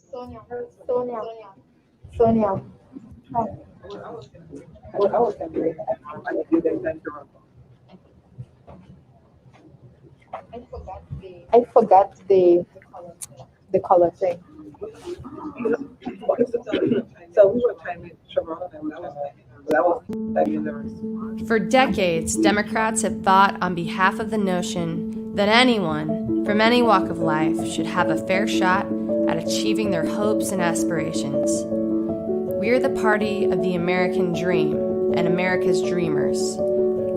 Sonia. Sonia. I forgot the color thing. So we were timing Sharon and that was studying the rest. For decades, Democrats have fought on behalf of the notion that anyone from any walk of life should have a fair shot at achieving their hopes and aspirations. We are the party of the American dream and America's dreamers.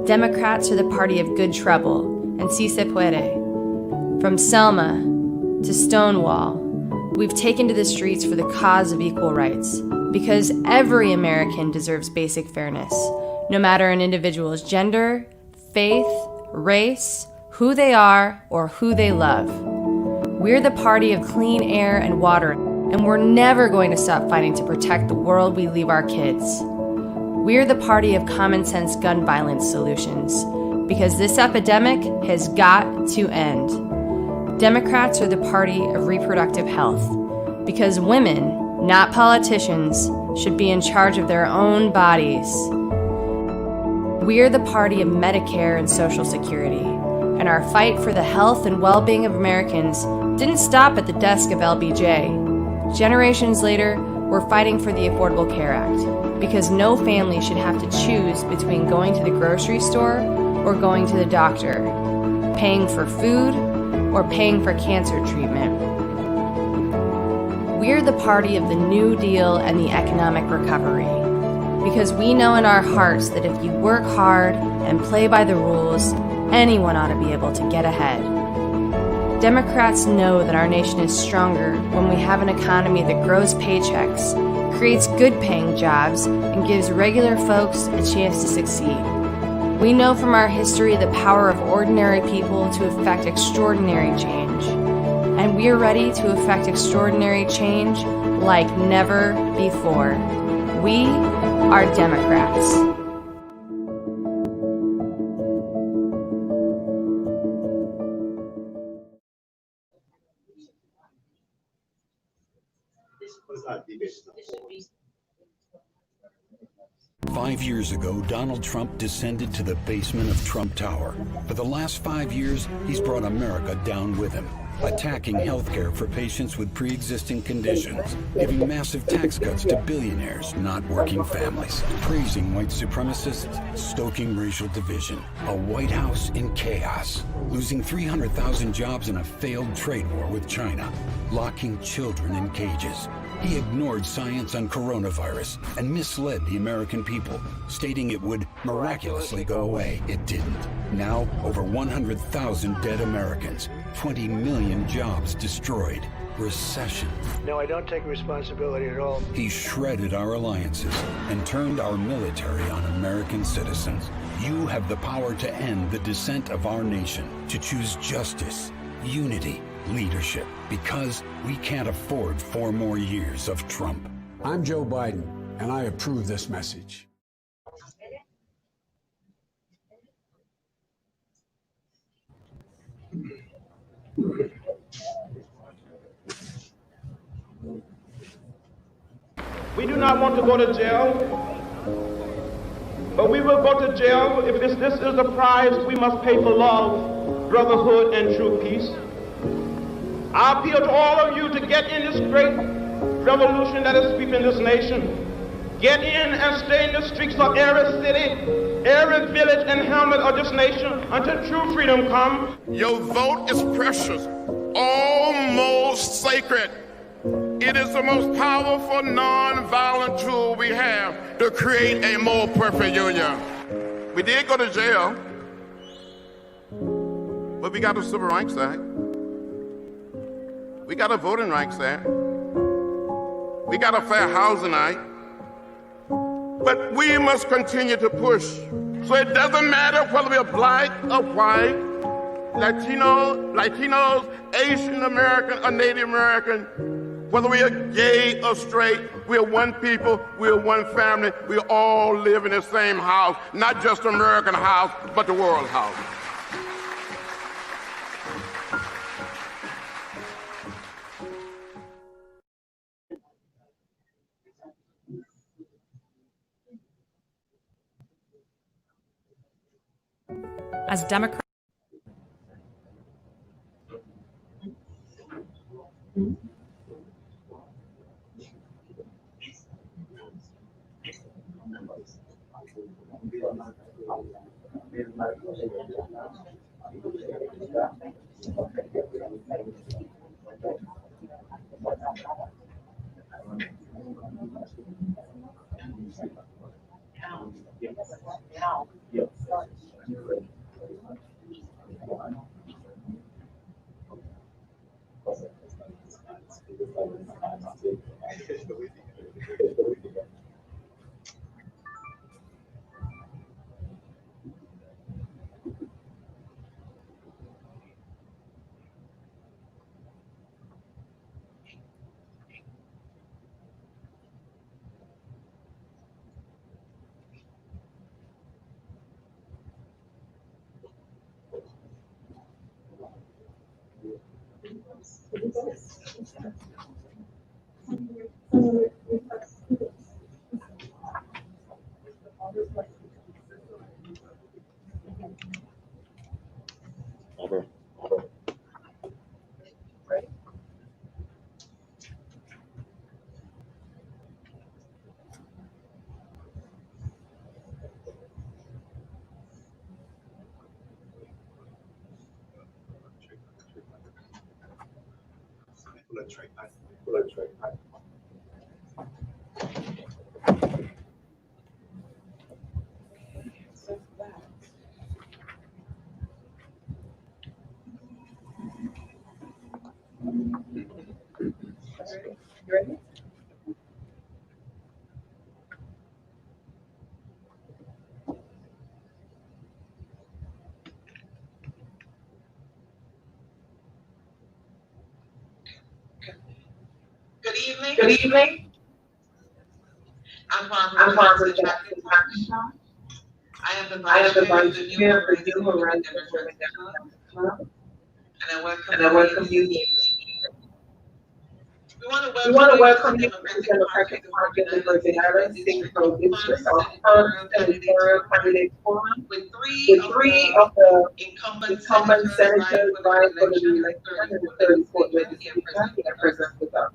Democrats are the party of good trouble and si se puede. From Selma to Stonewall, we've taken to the streets for the cause of equal rights, because every American deserves basic fairness, no matter an individual's gender, faith, race, who they are, or who they love. We're the party of clean air and water, and we're never going to stop fighting to protect the world we leave our kids. We're the party of common sense gun violence solutions, because this epidemic has got to end. Democrats are the party of reproductive health, because women, not politicians, should be in charge of their own bodies. We're the party of Medicare and Social Security, and our fight for the health and well-being of Americans didn't stop at the desk of LBJ. Generations later, we're fighting for the Affordable Care Act, because no family should have to choose between going to the grocery store or going to the doctor, paying for food or paying for cancer treatment. We're the party of the New Deal and the economic recovery, because we know in our hearts that if you work hard and play by the rules, anyone ought to be able to get ahead. Democrats know that our nation is stronger when we have an economy that grows paychecks, creates good-paying jobs, and gives regular folks a chance to succeed. We know from our history the power of ordinary people to effect extraordinary change. And we're ready to effect extraordinary change like never before. We are Democrats. Five years ago, Donald Trump descended to the basement of Trump Tower. For the last 5 years, he's brought America down with him, attacking healthcare for patients with pre-existing conditions, giving massive tax cuts to billionaires, not working families, praising white supremacists, stoking racial division, a White House in chaos, losing 300,000 jobs in a failed trade war with China, locking children in cages. He ignored science on coronavirus and misled the American people, stating it would miraculously go away. It didn't. Now, over 100,000 dead Americans, 20 million jobs destroyed, recession. No, I don't take responsibility at all. He shredded our alliances and turned our military on American citizens. You have the power to end the descent of our nation, to choose justice, unity, leadership, because we can't afford 4 more years of Trump. I'm Joe Biden, and I approve this message. We do not want to go to jail, but we will go to jail if this is the price we must pay for love, brotherhood, and true peace. I appeal to all of you to get in this great revolution that is sweeping this nation. Get in and stay in the streets of every city, every village and hamlet of this nation until true freedom comes. Your vote is precious, almost sacred. It is the most powerful non-violent tool we have to create a more perfect union. We did go to jail, but we got a Civil Rights Act. We got a Voting Rights Act. We got a Fair Housing Act. But we must continue to push. So it doesn't matter whether we're black or white, Latinos, Asian American, or Native American, whether we are gay or straight, we are one people, we are one family, we all live in the same house, not just the American house, but the world house. As Democrats, Good evening. I'm Barbara Jackson. I am the vice chair of the New Horizons Women Club, and I welcome you here. We want to welcome you to the Democratic Party of the Virgin Islands State Pro District, our first editorial candidate forum, with three of the incumbent senators vying for the re-election in the 34th legislature here present with us.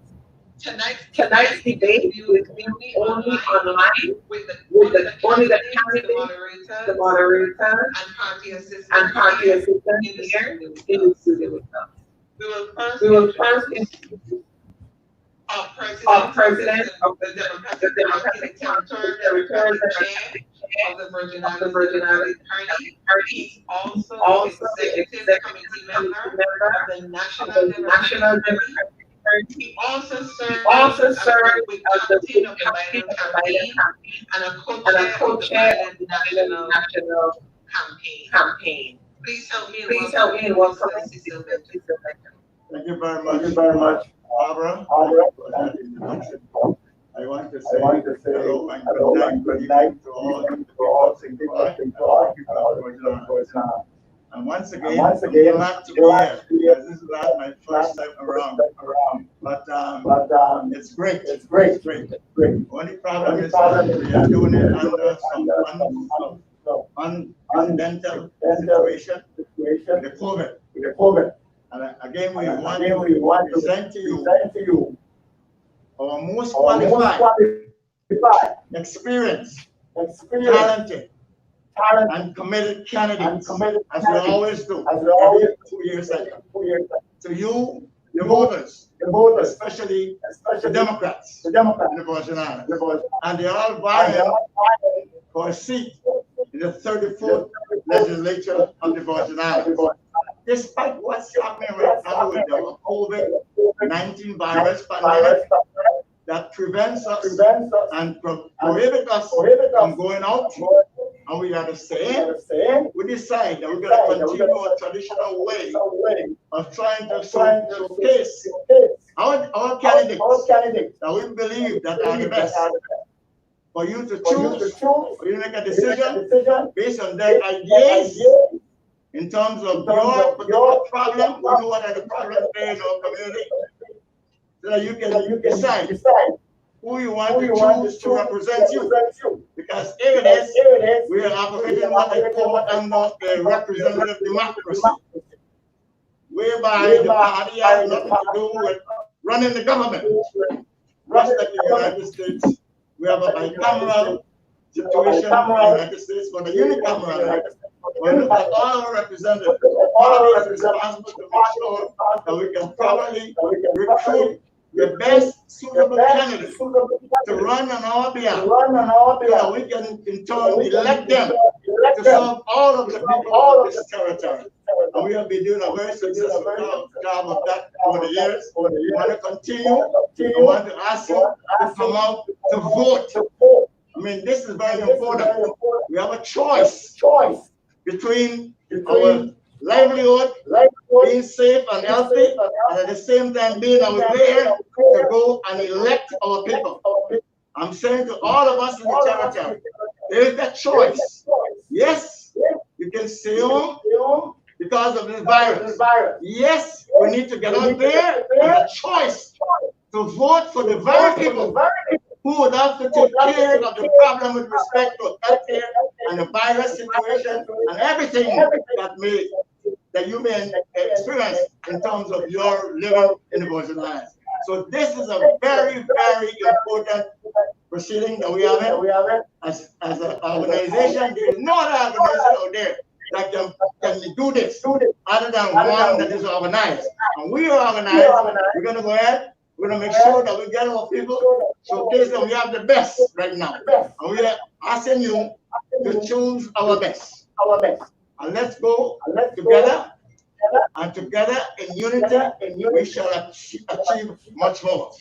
Tonight's debate will be only online with only the candidates, the moderator, and party assistant here in the studio with us. We will first introduce our president of the Democratic Territory of the Virgin Islands Party. He's also the executive committee member of the National Democratic Party. He also served as the captain of the Biden campaign and a co-chair of the Biden national campaign. Please help me in welcoming Cecil Benton. Thank you very much, Barbara. I want to say hello and good night to all and once again, I'm glad to be here because this is not my first time around. But it's great. Only problem is we are doing it under some unprecedented situation with the COVID. And again, we want to present to you our most qualified, experienced, talented, and committed candidates, as we always do, every 2 years cycle. To you, the voters, especially the Democrats in the Virgin Islands, and they're all vying for a seat in the 34th legislature of the Virgin Islands. Despite what's happening right now with the COVID-19 virus pandemic that prevents us and prohibits us from going out and we are the same, we decide that we're going to continue our traditional way of trying to showcase our candidates that we believe that are the best. For you to choose, for you to make a decision based on their ideas in terms of your particular problem. We know what are the problems there in our community, so that you can decide who you want to choose to represent you. Because here it is, we are operating what they call under a representative democracy, whereby the party has nothing to do with running the government. Just like in the United States, we have a bicameral situation in the United States, but a unicameral. When we look at all our representatives, the party is responsible to make sure that we can properly recruit the best suitable candidates to run on our behalf, so that we can in turn elect them to serve all of the people of this territory. And we have been doing a very successful job of that over the years. We want to continue. I want to ask you to come out to vote. I mean, this is very important. We have a choice between our livelihood, being safe and healthy, and at the same time being aware to go and elect our people. I'm saying to all of us in the territory, there is that choice. Yes, you can stay home because of this virus. Yes, we need to get out there and a choice to vote for the very people who would have to take care of the problem with respect to healthcare and the virus situation and everything that you may experience in terms of your living in the Virgin Islands. So this is a very, very important proceeding that we have as an organization. There is no other organization out there that can do this other than one that is organized. And we are organized. We're going to go ahead. We're going to make sure that we get our people showcase that we have the best right now. And we are asking you to choose our best. And let's go together. And together in unity, we shall achieve much more.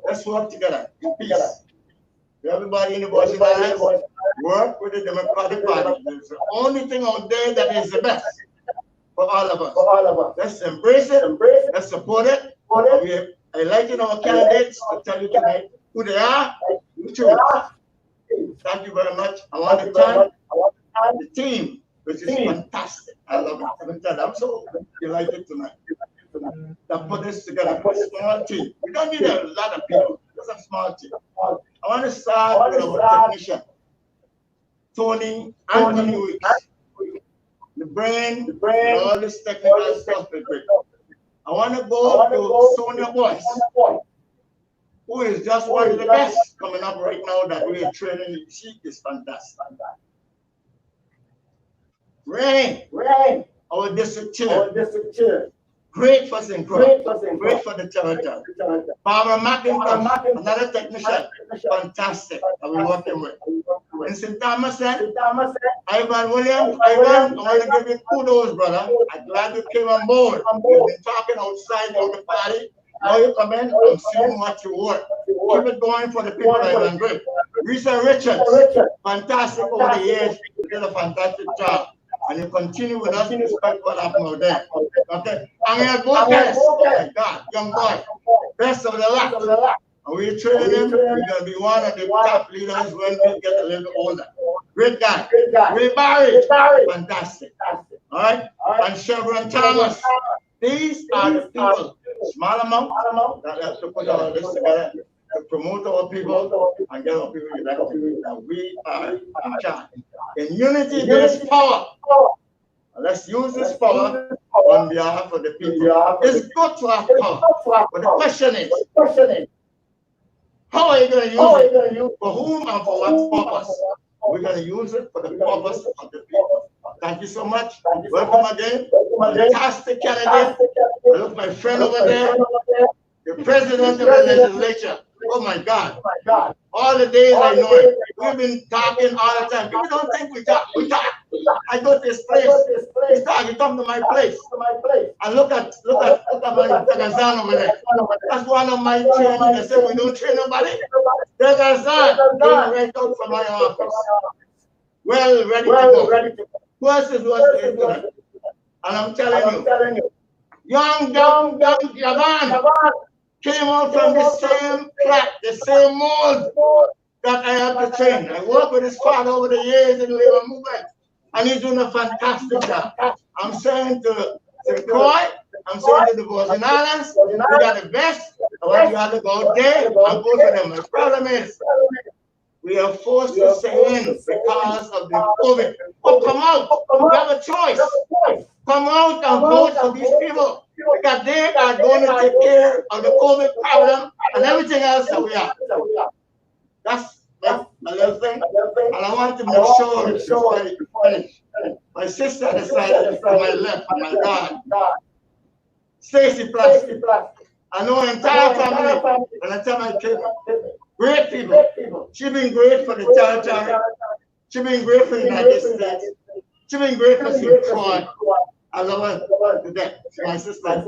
Let's work together in peace. Everybody in the Virgin Islands, work with the Democratic Party. It's the only thing out there that is the best for all of us. Let's embrace it. Let's support it. I like our candidates to tell you tonight who they are. You choose. Thank you very much. I want to thank the team, which is fantastic. I love it. I'm so delighted tonight that put this together. A small team. We don't need a lot of people. Just a small team. I want to start with our technician, Anthony Weeks. The brain, and all this technical stuff. I want to go to Sonia Boyce, who is just one of the best coming up right now that we are training. She is fantastic. Rain, our district chair. Great for St. Croix, great for the territory. Barbara McIntosh, another technician, fantastic that we're working with. In St. Thomas, Ivan Williams, I want to give you kudos, brother. I'm glad you came on board. You've been talking outside of the party. Now you come in, I'm seeing what you work. Keep it going for the people, Ivan. Great. Risa Richards, fantastic over the years. You did a fantastic job. And you continue with us despite what happened out there. Okay. Angel Botes, oh my God, young boy, best of the lot. And we're training him. We're going to be one of the top leaders when we get a little older. Great guy. Ray Barry, fantastic. All right. And Chevron Thomas. These are the people, small amount, that have to put all this together to promote our people and get our people elected. And we are in charge. In unity, there is power. Let's use this power on behalf of the people. It's good to have power. But the question is, how are you going to use it? For whom and for what purpose? We're going to use it for the purpose of the people. Thank you so much. Welcome again. Fantastic candidate. I look my friend over there, the president of the legislature. Oh my God. All the days I know it. We've been talking all the time. People don't think we talk. We talk. I go to his place. He talk. He come to my place. And look at my Tagazan over there. That's one of my training. They say we don't train nobody. Tagazan going right out from my office. well ready to go. Who else is into that? And I'm telling you, young Javan came out from the same track, the same mold that I have to train. I worked with his father over the years in the labor movement, and he's doing a fantastic job. I'm saying to Croix, I'm saying to the Virgin Islands, we got the best. I want you all to go there and vote for them. The problem is, we are forced to stay in because of the COVID. But come out, you have a choice. Come out and vote for these people, because they are going to take care of the COVID problem and everything else that we have. That's my little thing. And I want to make sure my sister decided to my left, my God, Stacy Plastic. I know entire family, and I tell my kids, great people. She's been great for the territory. She's been great for the United States. She's been great for Croix. As I was today, my sister.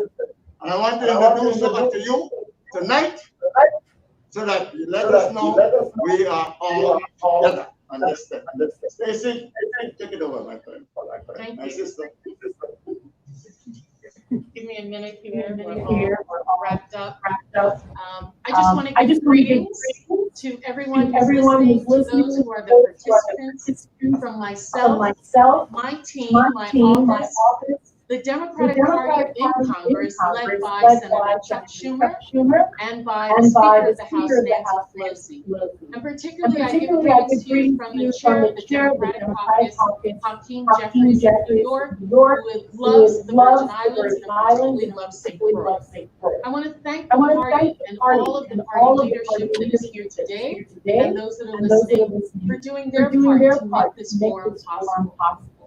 And I want to introduce her to you tonight, so that you let us know we are all together on this step. Stacy, take it over, my friend. My sister. Give me a minute here. We're all wrapped up. I just want to give greetings to everyone who's listening, to those who are the participants, from myself, my team, my office, the Democratic Party in Congress, led by Senator Chuck Schumer and by the Speaker of the House, Nancy Pelosi. And particularly, I give greetings to you from the Chair of the Democratic Caucus, Hakeem Jeffries of New York, who loves the Virgin Islands and particularly loves St. Croix. I want to thank the party and all of the party leadership that is here today, and those that are listening, for doing their part to make this forum possible.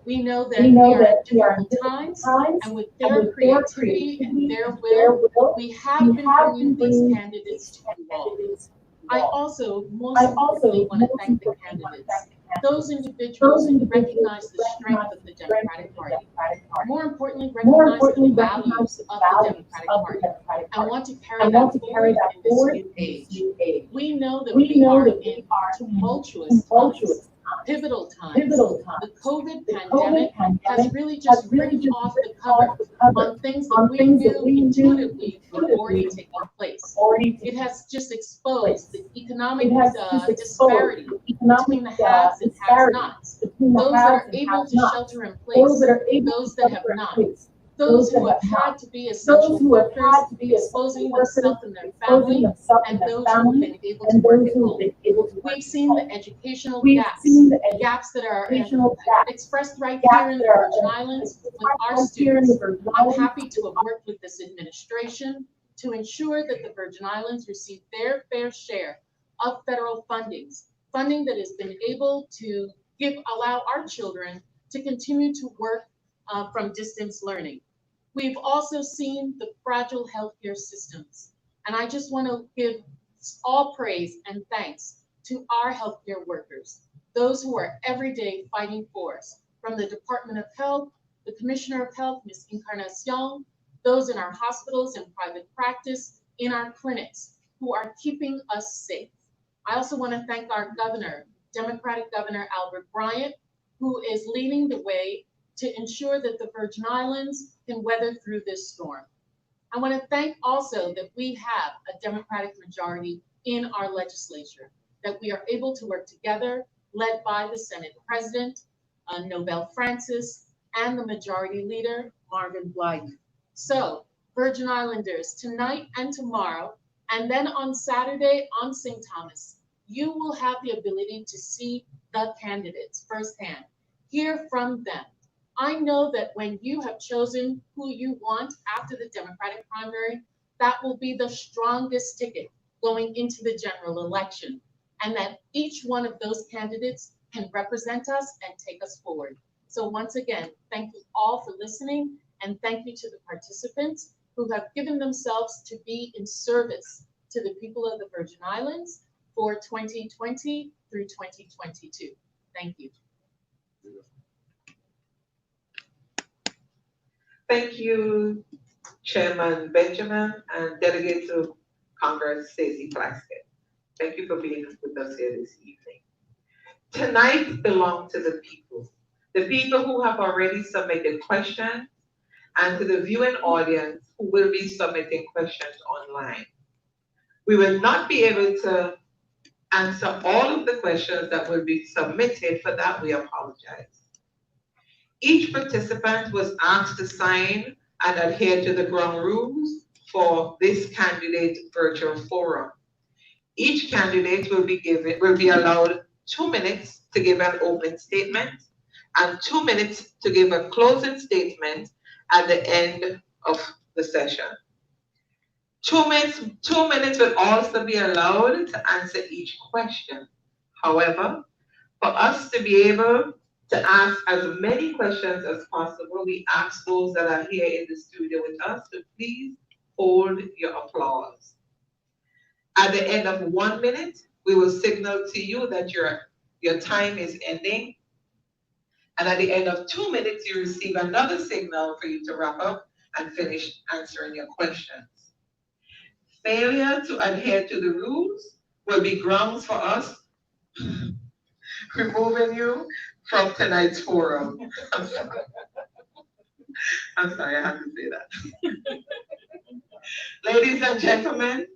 We know that we are at difficult times, and with their creativity and their will, we have been bringing these candidates to you all. I also most importantly want to thank the candidates, those individuals who recognize the strength of the Democratic Party, more importantly, recognize the values of the Democratic Party, and want to carry that forward in this new age. We know that we are in tumultuous times. Pivotal times. The COVID pandemic has really just ripped off the cover on things that we knew intuitively were already taking place. It has just exposed the economic disparity between the haves and have-nots, those that are able to shelter in place, those that have not. Those who have had to be essential workers, exposing themselves and their family, and those who have been able to work at home. We've seen the educational gaps that are expressed right here in the Virgin Islands with our students. I'm happy to have worked with this administration to ensure that the Virgin Islands receive their fair share of federal funding that has been able to allow our children to continue to work from distance learning. We've also seen the fragile healthcare systems, and I just want to give all praise and thanks to our healthcare workers, those who are every day fighting for us, from the Department of Health, the Commissioner of Health, Ms. Encarnacion, those in our hospitals and private practice, in our clinics, who are keeping us safe. I also want to thank our governor, Democratic Governor Albert Bryant, who is leading the way to ensure that the Virgin Islands can weather through this storm. I want to thank also that we have a Democratic majority in our legislature, that we are able to work together, led by the Senate President, Nobel Francis, and the Majority Leader, Marvin Blyden. So, Virgin Islanders, tonight and tomorrow, and then on Saturday on St. Thomas, you will have the ability to see the candidates firsthand, hear from them. I know that when you have chosen who you want after the Democratic primary, that will be the strongest ticket going into the general election, and that each one of those candidates can represent us and take us forward. So once again, thank you all for listening, and thank you to the participants who have given themselves to be in service to the people of the Virgin Islands for 2020 through 2022. Thank you. Thank you, Chairman Benjamin and Delegate to Congress Stacey Plaskett. Thank you for being with us here this evening. Tonight belongs to the people who have already submitted questions, and to the viewing audience who will be submitting questions online. We will not be able to answer all of the questions that will be submitted. For that, we apologize. Each participant was asked to sign and adhere to the ground rules for this candidate virtual forum. Each candidate will be allowed 2 minutes to give an opening statement and 2 minutes to give a closing statement at the end of the session. 2 minutes will also be allowed to answer each question. However, for us to be able to ask as many questions as possible, we ask those that are here in the studio with us to please hold your applause. At the end of 1 minute, we will signal to you that your time is ending. And at the end of 2 minutes, you receive another signal for you to wrap up and finish answering your questions. Failure to adhere to the rules will be grounds for us removing you from tonight's forum. I'm sorry, I have to say that. Ladies and gentlemen,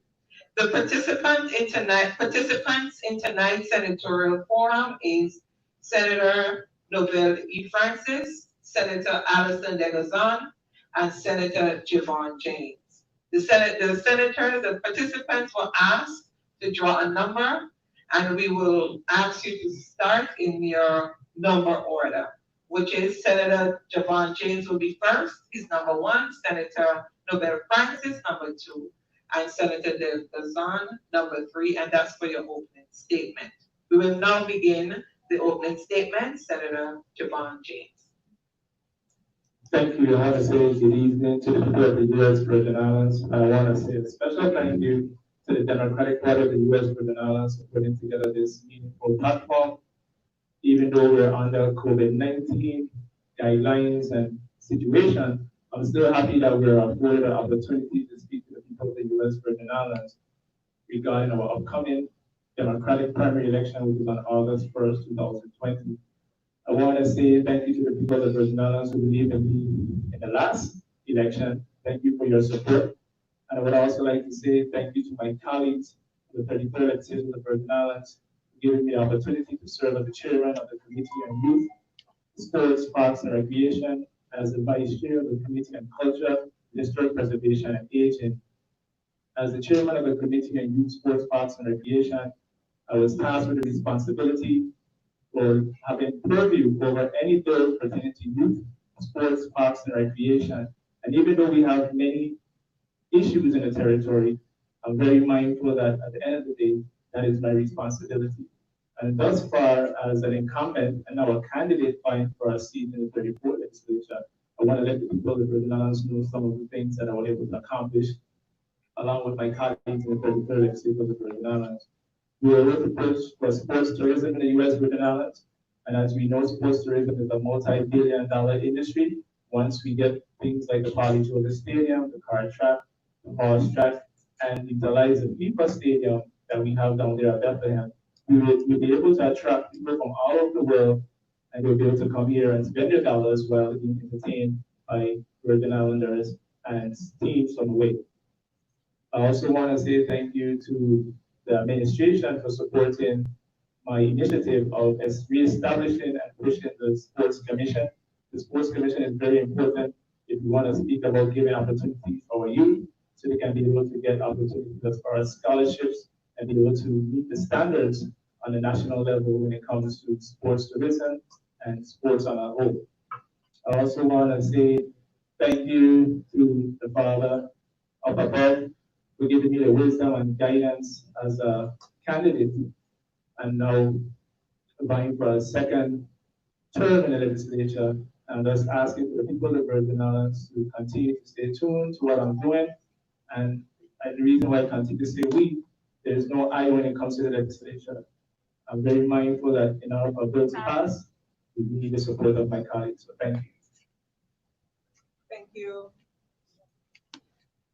the participants in tonight's senatorial forum is Senator Novelle E. Francis, Senator Alison Degazan, and Senator Javon James. The participants were asked to draw a number, and we will ask you to start in your number order, which is Senator Javon James will be first, he's number 1, Senator Novelle Francis, number 2, and Senator Degazan, number 3, and that's for your opening statement. We will now begin the opening statement. Senator Javon James. Thank you. I want to say good evening to the people of the U.S. Virgin Islands. I want to say a special thank you to the Democratic Party of the U.S. Virgin Islands for putting together this meaningful platform. Even though we're under COVID-19 guidelines and situation, I'm still happy that we're afforded an opportunity to speak to the people of the U.S. Virgin Islands regarding our upcoming Democratic primary election, which is on August 1st, 2020. I want to say thank you to the people of the Virgin Islands who believed in me in the last election. Thank you for your support. And I would also like to say thank you to my colleagues in the 33rd legislature of the Virgin Islands for giving me the opportunity to serve as the chairman of the Committee on Youth, Sports, Parks, and Recreation, and as the vice chair of the Committee on Culture, Historic Preservation, and Aging. As the chairman of the Committee on Youth, Sports, Parks, and Recreation, I was tasked with the responsibility for having purview over any bill pertaining to youth, sports, parks, and recreation. And even though we have many issues in the territory, I'm very mindful that at the end of the day, that is my responsibility. And thus far, as an incumbent and now a candidate vying for a seat in the 34th legislature, I want to let the people of the Virgin Islands know some of the things that I was able to accomplish along with my colleagues in the 33rd legislature of the Virgin Islands. We were able to push for sports tourism in the U.S. Virgin Islands. And as we know, sports tourism is a multi-billion-dollar industry. Once we get things like the Poly Georgia Stadium, the car track, the horse track, and utilize the FIFA Stadium that we have down there at Bethlehem, we'll be able to attract people from all over the world, and they'll be able to come here and spend their dollars while being entertained by Virgin Islanders and teams from away. I also want to say thank you to the administration for supporting my initiative of reestablishing and pushing the Sports Commission. The Sports Commission is very important if we want to speak about giving opportunities for our youth so they can be able to get opportunities as far as scholarships and be able to meet the standards on the national level when it comes to sports tourism and sports on a whole. I also want to say thank you to the Father up above for giving me the wisdom and guidance as a candidate, and now vying for a second term in the legislature, and thus asking for the people of the Virgin Islands to continue to stay tuned to what I'm doing. And the reason why I continue to say we, there is no I when it comes to the legislature. I'm very mindful that in order for a bill to pass, we need the support of my colleagues. So thank you. Thank you.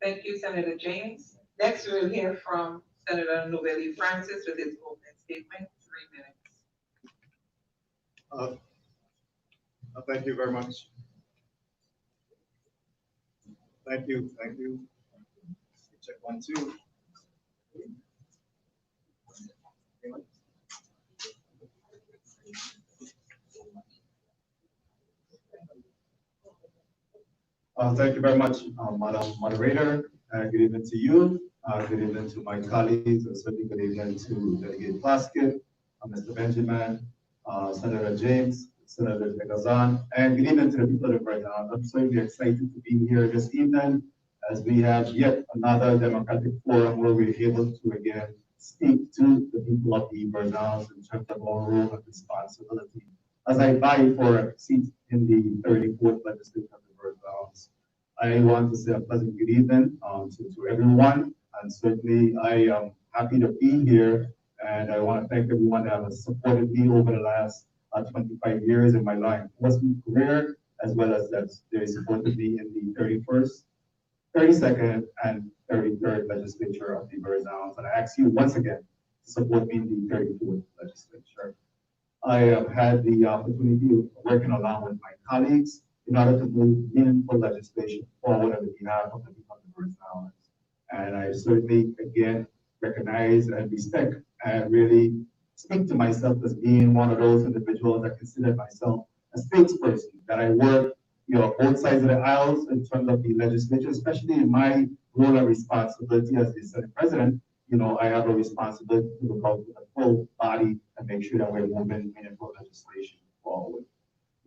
Thank you, Senator James. Next, we'll hear from Senator Novelle Francis with his opening statement, 3 minutes. Thank you very much. Thank you. Check 1, 2. Thank you very much, Madam Moderator. Good evening to you. Good evening to my colleagues. Certainly good evening to Delegate Plaskett, Mr. Benjamin, Senator James, Senator Negazan, and good evening to the people of the Virgin Islands. I'm certainly excited to be here this evening as we have yet another democratic forum where we're able to again speak to the people of the Virgin Islands in terms of our role and responsibility. As I vie for a seat in the 34th legislature of the Virgin Islands, I want to say a pleasant good evening to everyone, and certainly I am happy to be here, and I want to thank everyone that has supported me over the last 25 years in my law enforcement career, as well as that they supported me in the 31st, 32nd, and 33rd legislature of the Virgin Islands, and I ask you once again to support me in the 34th legislature. I have had the opportunity of working along with my colleagues in order to move meaningful legislation forward on behalf of the people of the Virgin Islands. And I certainly, again, recognize and respect and really speak to myself as being one of those individuals that consider myself a spokesperson, that I work, both sides of the aisles in terms of the legislature, especially in my role and responsibility as the Senate President. I have a responsibility to look out for the full body and make sure that we're moving meaningful legislation forward.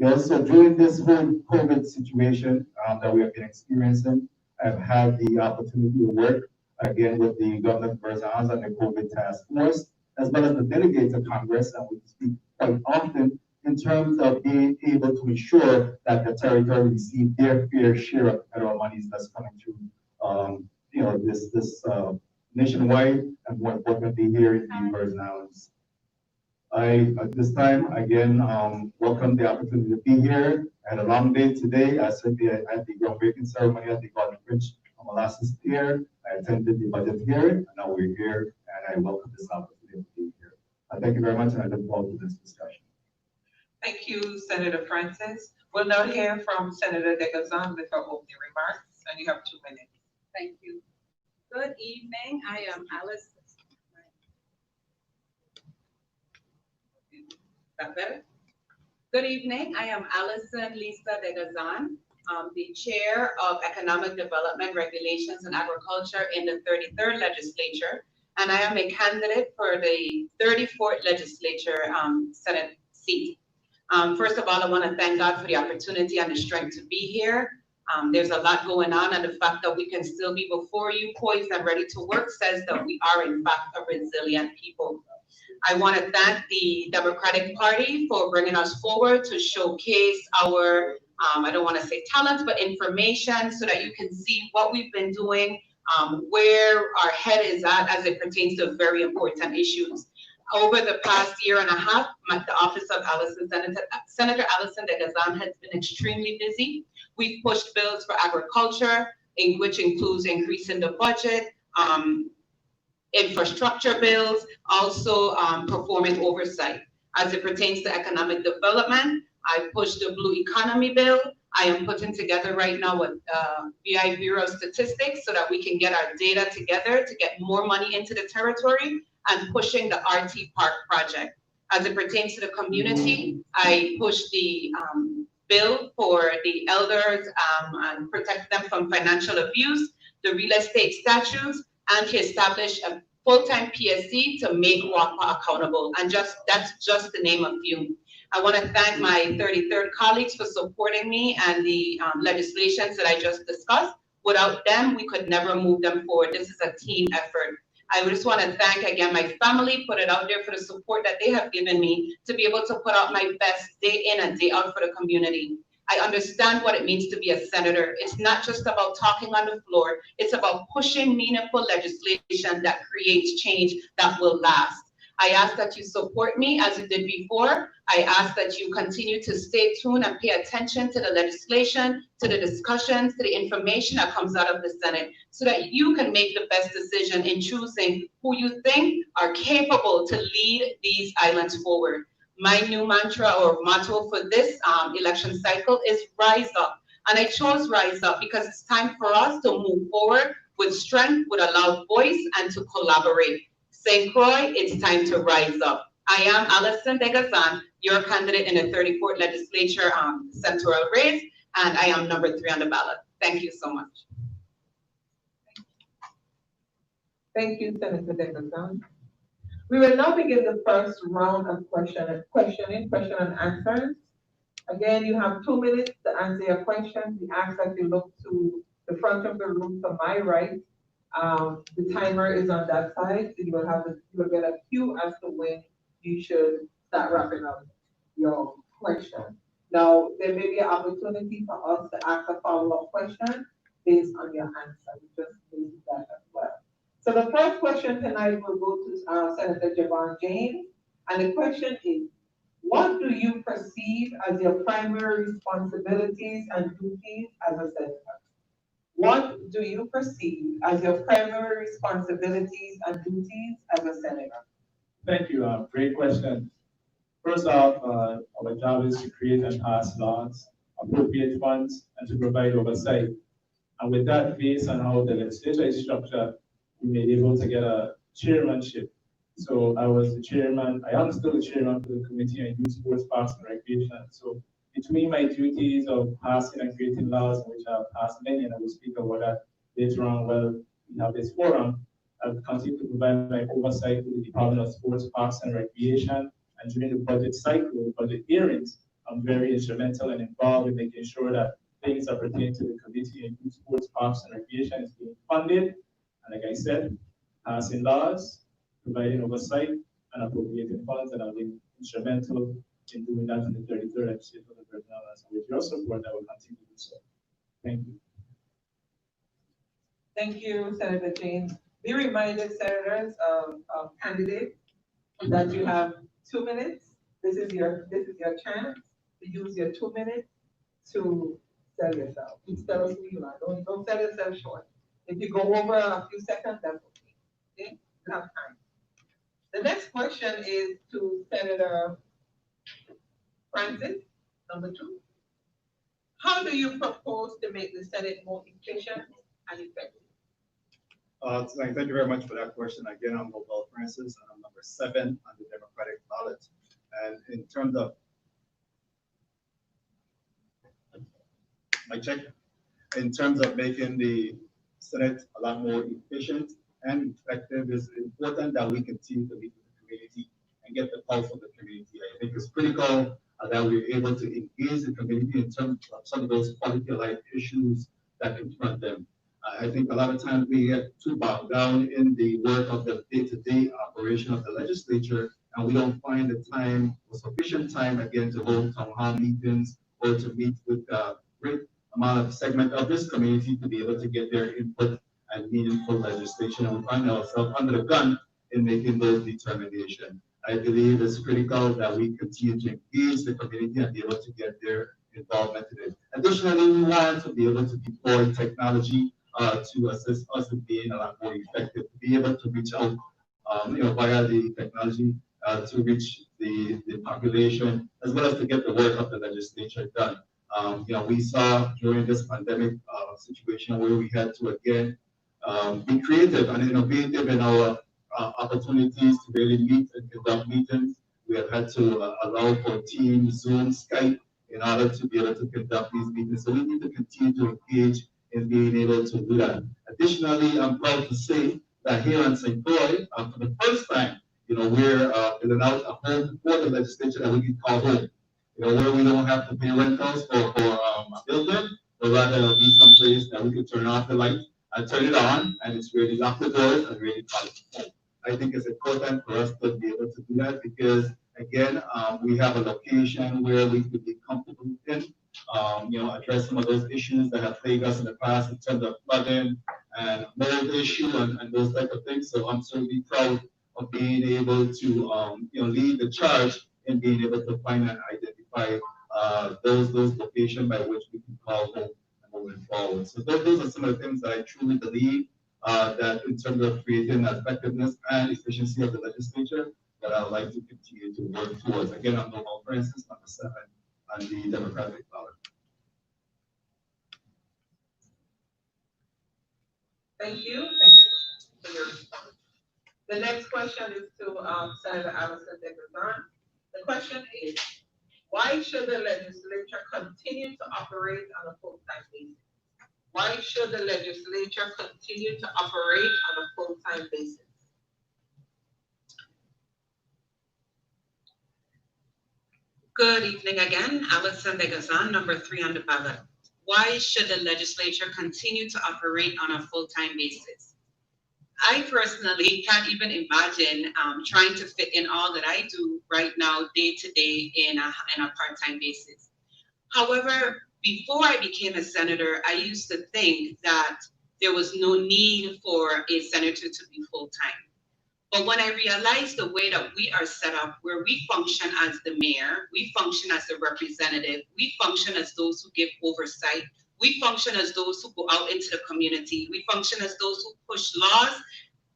Also, during this whole COVID situation that we have been experiencing, I've had the opportunity to work again with the Governor of the Virgin Islands and the COVID task force, as well as the delegates of Congress, and we speak quite often in terms of being able to ensure that the territory receive their fair share of federal monies that's coming through, this nationwide, and more importantly here in the Virgin Islands. I, at this time, again, welcome the opportunity to be here. I had a long day today. I certainly at the groundbreaking ceremony at the Golden Bridge Molasses Pier. I attended the budget hearing, and now we're here, and I welcome this opportunity to be here. Thank you very much, and I look forward to this discussion. Thank you, Senator Francis. We'll now hear from Senator Negazan with her opening remarks, and you have 2 minutes. Thank you. Good evening. I am Alice. That better? Good evening. I am Alison Lisa Negazan, the Chair of Economic Development, Regulations, and Agriculture in the 33rd Legislature, and I am a candidate for the 34th Legislature Senate seat. First of all, I want to thank God for the opportunity and the strength to be here. There's a lot going on, and the fact that we can still be before you, poised and ready to work, says that we are in fact a resilient people. I want to thank the Democratic Party for bringing us forward to showcase our, I don't want to say talents, but information, so that you can see what we've been doing, where our head is at as it pertains to very important issues. Over the past year and a half, the office of Senator Alison Negazan has been extremely busy. We've pushed bills for agriculture, which includes increasing the budget, infrastructure bills, also performing oversight. As it pertains to economic development, I pushed the Blue Economy Bill. I am putting together right now with BI Bureau of Statistics so that we can get our data together to get more money into the territory, and pushing the RT Park project. As it pertains to the community, I pushed the bill for the elders and protect them from financial abuse, the real estate statutes, and to establish a full-time PSC to make WAPA accountable. And that's just to name a few. I want to thank my 33rd colleagues for supporting me and the legislations that I just discussed. Without them, we could never move them forward. This is a team effort. I just want to thank again my family, put it out there for the support that they have given me to be able to put out my best day in and day out for the community. I understand what it means to be a senator. It's not just about talking on the floor. It's about pushing meaningful legislation that creates change that will last. I ask that you support me as you did before. I ask that you continue to stay tuned and pay attention to the legislation, to the discussions, to the information that comes out of the Senate, so that you can make the best decision in choosing who you think are capable to lead these islands forward. My new mantra or motto for this election cycle is rise up. And I chose rise up because it's time for us to move forward with strength, with a loud voice, and to collaborate. St. Croix, it's time to rise up. I am Alison Degazan, your candidate in the 34th Legislature Central race, and I am number 3 on the ballot. Thank you so much. Thank you, Senator Degazan. We will now begin the first round of question and answers. Again, you have 2 minutes to answer your questions. We ask that you look to the front of the room to my right. The timer is on that side, so you will get a cue as to when you should start wrapping up your question. Now, there may be an opportunity for us to ask a follow-up question based on your answer. We just need that as well. So the first question tonight will go to Senator Javon James, and the question is, what do you perceive as your primary responsibilities and duties as a senator? What do you perceive as your primary responsibilities and duties as a senator? Thank you. Great question. First off, our job is to create and pass laws, appropriate funds, and to provide oversight. And with that, based on how the legislature is structured, we may be able to get a chairmanship. So I was the chairman, I am still the chairman for the Committee on Youth Sports, Parks, and Recreation. So between my duties of passing and creating laws, which I've passed many, and I will speak about that later on while we have this forum, I'll continue to provide my oversight to the Department of Sports, Parks, and Recreation. And during the budget cycle, budget hearings, I'm very instrumental and involved in making sure that things that pertain to the Committee on Youth Sports, Parks, and Recreation is being funded. And like I said, passing laws, providing oversight, and appropriating funds, and I've been instrumental in doing that in the 33rd legislature of the Virgin Islands. With your support, I will continue to do so. Thank you. Thank you, Senator James. Be reminded, senators, of candidates, that you have 2 minutes. This is your chance to use your 2 minutes to sell yourself. Tell us who you are. Don't sell yourself short. If you go over a few seconds, that's okay. Okay? You have time. The next question is to Senator Francis, number 2. How do you propose to make the Senate more efficient and effective? Thank you very much for that question. Again, I'm Mobile Francis, and I'm number 7 on the Democratic ballot. And in terms of making the Senate a lot more efficient and effective, it's important that we continue to meet with the community and get the pulse of the community. I think it's critical that we're able to engage the community in terms of some of those quality of life issues that confront them. I think a lot of times we get too bogged down in the work of the day-to-day operation of the legislature, and we don't find the time or sufficient time again to hold town hall meetings or to meet with a great amount of segment of this community to be able to get their input and meaningful legislation. And we find ourselves under the gun in making those determinations. I believe it's critical that we continue to engage the community and be able to get their involvement in it. Additionally, we want to be able to deploy technology to assist us in being a lot more effective, to be able to reach out via the technology to reach the population, as well as to get the work of the legislature done. We saw during this pandemic situation where we had to again be creative and innovative in our opportunities to really meet and conduct meetings. We have had to allow for Teams, Zoom, Skype in order to be able to conduct these meetings. So we need to continue to engage in being able to do that. Additionally, I'm proud to say that here in St. Croix, for the first time, we're building out a home for the legislature that we can call home. Where we don't have to pay rentals for a building, but rather it'll be some place that we can turn off the light and turn it on, and it's really lock the doors and really call it home. I think it's important for us to be able to do that because, again, we have a location where we could be comfortable in, address some of those issues that have plagued us in the past in terms of flooding and mold issue and those type of things. So I'm certainly proud of being able to, lead the charge in being able to find and identify those locations by which we can call home moving forward. So those are some of the things that I truly believe that in terms of creating effectiveness and efficiency of the legislature, that I would like to continue to work towards. Again, I'm Normal Francis, number 7 on the Democratic ballot. Thank you. Thank you for your response. The next question is to Senator Allison Degazan. The question is, why should the legislature continue to operate on a full-time basis? Why should the legislature continue to operate on a full-time basis? Good evening again. Allison Degazan, number 3 on the ballot. Why should the legislature continue to operate on a full-time basis? I personally can't even imagine trying to fit in all that I do right now, day to day, in a part-time basis. However, before I became a senator, I used to think that there was no need for a senator to be full-time. But when I realized the way that we are set up, where we function as the mayor, we function as the representative, we function as those who give oversight, we function as those who go out into the community, we function as those who push laws,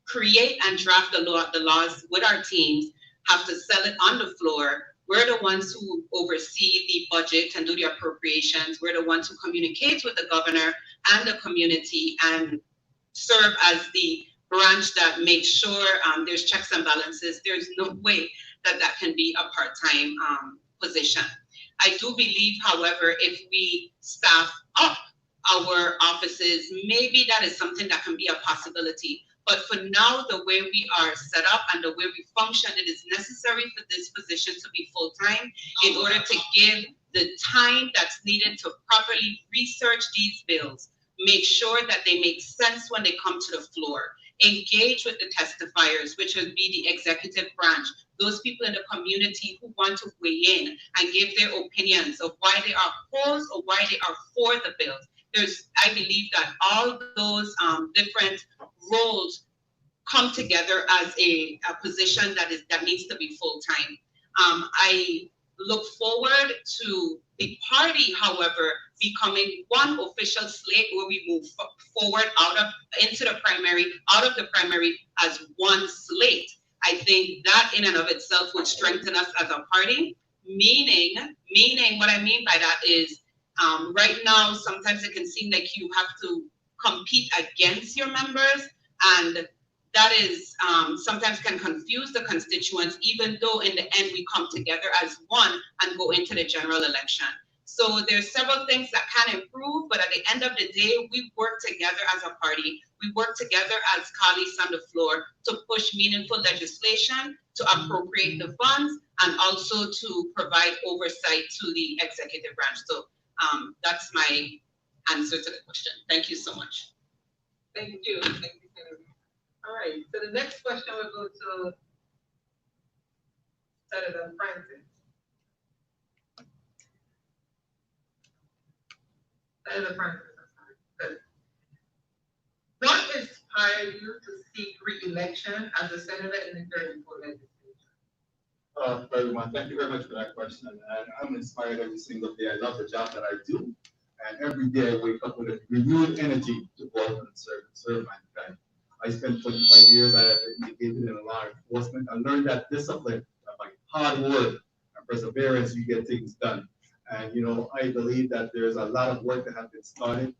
create and draft the laws with our teams, have to sell it on the floor. We're the ones who oversee the budget and do the appropriations. We're the ones who communicate with the governor and the community and serve as the branch that makes sure there's checks and balances. There's no way that that can be a part-time position. I do believe, however, if we staff up our offices, maybe that is something that can be a possibility. But for now, the way we are set up and the way we function, it is necessary for this position to be full-time in order to give the time that's needed to properly research these bills, make sure that they make sense when they come to the floor, engage with the testifiers, which would be the executive branch, those people in the community who want to weigh in and give their opinions of why they are opposed or why they are for the bills. I believe that all those different roles come together as a position that needs to be full-time. I look forward to the party, however, becoming one official slate where we move forward out of the primary as one slate. I think that in and of itself would strengthen us as a party, meaning what I mean by that is right now, sometimes it can seem like you have to compete against your members, and that is sometimes can confuse the constituents, even though in the end we come together as one and go into the general election. So there's several things that can improve, but at the end of the day, we work together as a party. We work together as colleagues on the floor to push meaningful legislation, to appropriate the funds, and also to provide oversight to the executive branch. So that's my answer to the question. Thank you so much. Thank you. Thank you, Senator. All right, so the next question will go to Senator Francis. Senator Francis, I'm sorry. What inspired you to seek re-election as a senator in the 34th legislature? Everyone, thank you very much for that question. And I'm inspired every single day. I love the job that I do. And every day I wake up with a renewed energy to go out and serve mankind. I spent 25 years, I have indicated in law enforcement. I learned that discipline, like hard work and perseverance, you get things done. And, you know, I believe that there's a lot of work that has been started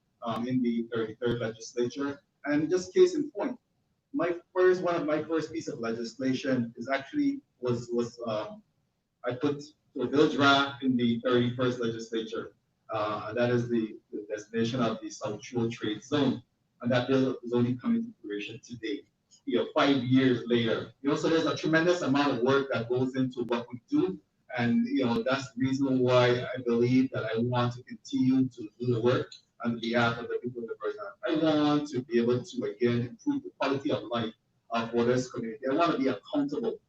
in the 33rd legislature. And just case in point, one of my first piece of legislation is actually I put a bill draft in the 31st legislature. And that is the designation of the South Shore Trade Zone. And that bill is only coming to fruition today, 5 years later. So there's a tremendous amount of work that goes into what we do. And, that's the reason why I believe that I want to continue to do the work on behalf of the people of the Virgin Islands. I want to be able to, again, improve the quality of life for this community. I want to be accountable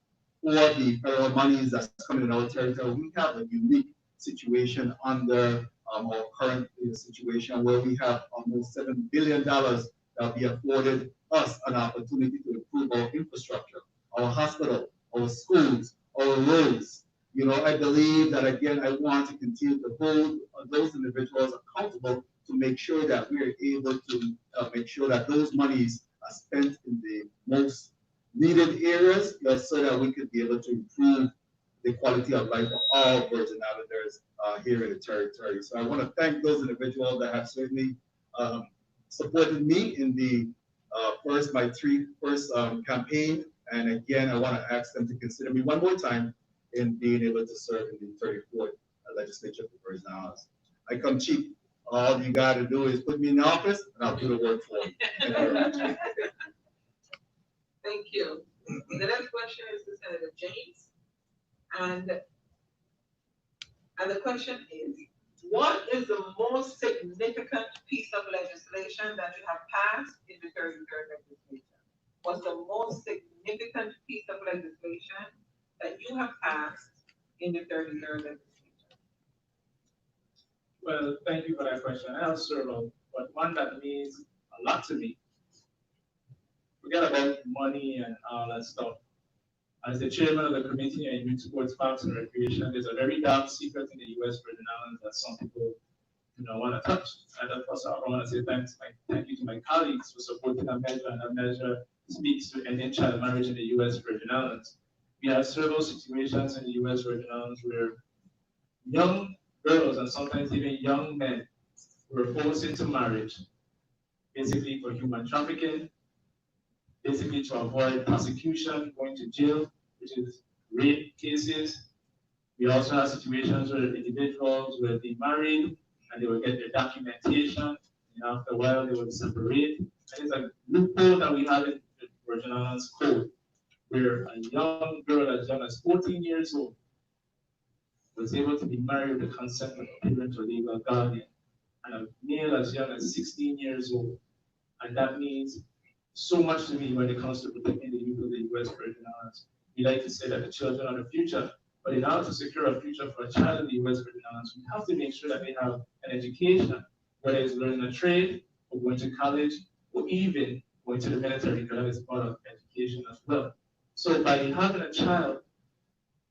for the federal monies that's coming in our territory. We have a unique situation under our current situation where we have almost $7 billion that will be afforded us an opportunity to improve our infrastructure, our hospital, our schools, our roads. I believe that, again, I want to continue to hold those individuals accountable to make sure that we are able to make sure that those monies are spent in the most needed areas, just so that we could be able to improve the quality of life for all Virgin Islanders here in the territory. So I want to thank those individuals that have certainly supported me in the my first campaign. And again, I want to ask them to consider me one more time in being able to serve in the 34th legislature for Virgin Islands. I come cheap. All you got to do is put me in the office, and I'll do the work for you. Thank you very much. Thank you. The next question is to Senator James. And the question is, what is the most significant piece of legislation that you have passed in the 33rd legislature? What's the most significant piece of legislation that you have passed in the 33rd legislature? Well, thank you for that question. I have several, but one that means a lot to me. Forget about money and all that stuff. As the chairman of the Committee on Youth Sports, Parks and Recreation, there's a very dark secret in the U.S. Virgin Islands that some people do not want to touch. And of course, I want to say thank you to my colleagues for supporting that measure, and that measure speaks to ending child marriage in the U.S. Virgin Islands. We have several situations in the U.S. Virgin Islands where young girls and sometimes even young men were forced into marriage, basically for human trafficking, basically to avoid prosecution, going to jail, which is rape cases. We also have situations where individuals will be married and they will get their documentation, and after a while they will separate. And it's a loophole that we have in the Virgin Islands Code, where a young girl as young as 14 years old was able to be married with the consent of a parent or legal guardian, and a male as young as 16 years old. And that means so much to me when it comes to protecting the youth of the U.S. Virgin Islands. We like to say that the children are the future, but in order to secure a future for a child in the U.S. Virgin Islands, we have to make sure that they have an education, whether it's learning a trade, or going to college, or even going to the military, because that is part of education as well. So by having a child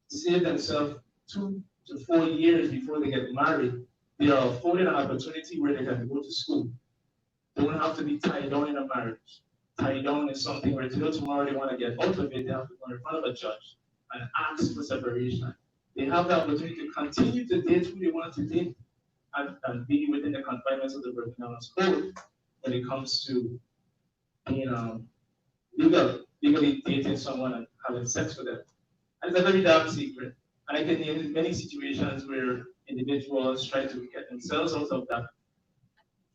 save themselves 2 to 4 years before they get married, they are afforded an opportunity where they can go to school. They don't have to be tied down in a marriage. Tied down is something where till tomorrow they want to get out of it, they have to go in front of a judge and ask for separation. They have the opportunity to continue to date who they want to date and be within the confinements of the Virgin Islands Code when it comes to being legally dating someone and having sex with them. And it's a very dark secret. And I can name many situations where individuals try to get themselves out of that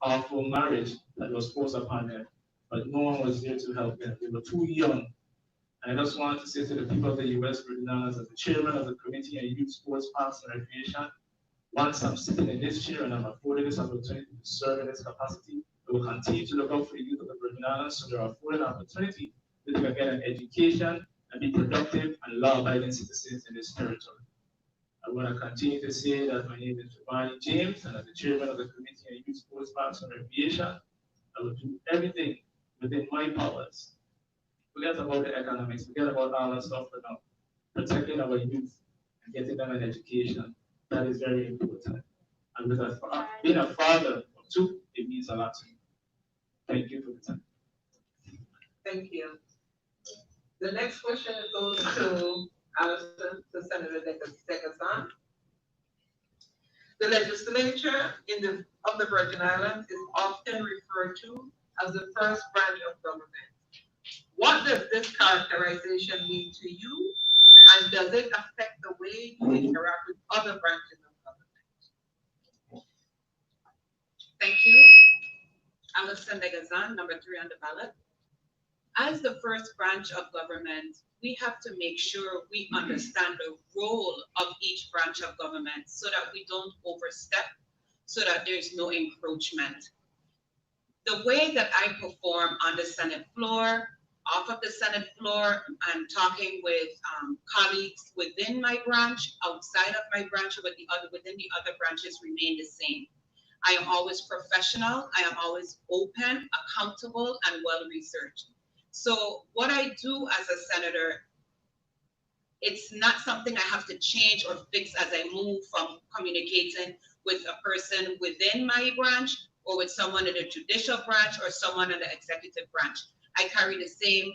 awful marriage that was forced upon them, but no one was there to help them. They were too young. And I just wanted to say to the people of the U.S. Virgin Islands, as the chairman of the Committee on Youth, Sports, Parks and Recreation, once I'm sitting in this chair and I'm afforded this opportunity to serve in this capacity, we will continue to look out for the youth of the Virgin Islands so they're afforded an opportunity that they can get an education and be productive and law-abiding citizens in this territory. I want to continue to say that my name is Giovanni James, and as the chairman of the Committee on Youth, Sports, Parks and Recreation, I will do everything within my powers. Forget about the economics, forget about all that stuff for now. Protecting our youth and getting them an education, that is very important. And with being a father of 2, it means a lot to me. Thank you for the time. Thank you. The next question goes to Allison, to Senator Degasan. The legislature of the Virgin Islands is often referred to as the first branch of government. What does this characterization mean to you, and does it affect the way you interact with other branches of government? Thank you. Allison Degazan, number 3 on the ballot. As the first branch of government, we have to make sure we understand the role of each branch of government so that we don't overstep, so that there's no encroachment. The way that I perform on the Senate floor, off of the Senate floor, and talking with colleagues within my branch, outside of my branch, or within the other branches remain the same. I am always professional, I am always open, accountable, and well-researched. So what I do as a senator, it's not something I have to change or fix as I move from communicating with a person within my branch or with someone in the judicial branch or someone in the executive branch. I carry the same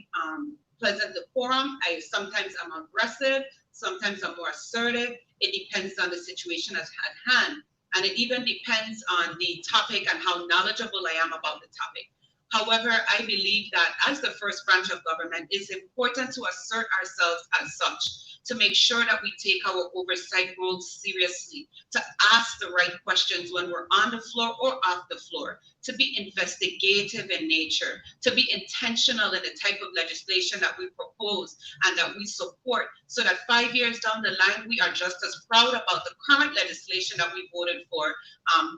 pleasant decorum. Sometimes I'm aggressive, sometimes I'm more assertive. It depends on the situation at hand. And it even depends on the topic and how knowledgeable I am about the topic. However, I believe that as the first branch of government, it's important to assert ourselves as such, to make sure that we take our oversight role seriously, to ask the right questions when we're on the floor or off the floor, to be investigative in nature, to be intentional in the type of legislation that we propose and that we support, so that 5 years down the line, we are just as proud about the current legislation that we voted for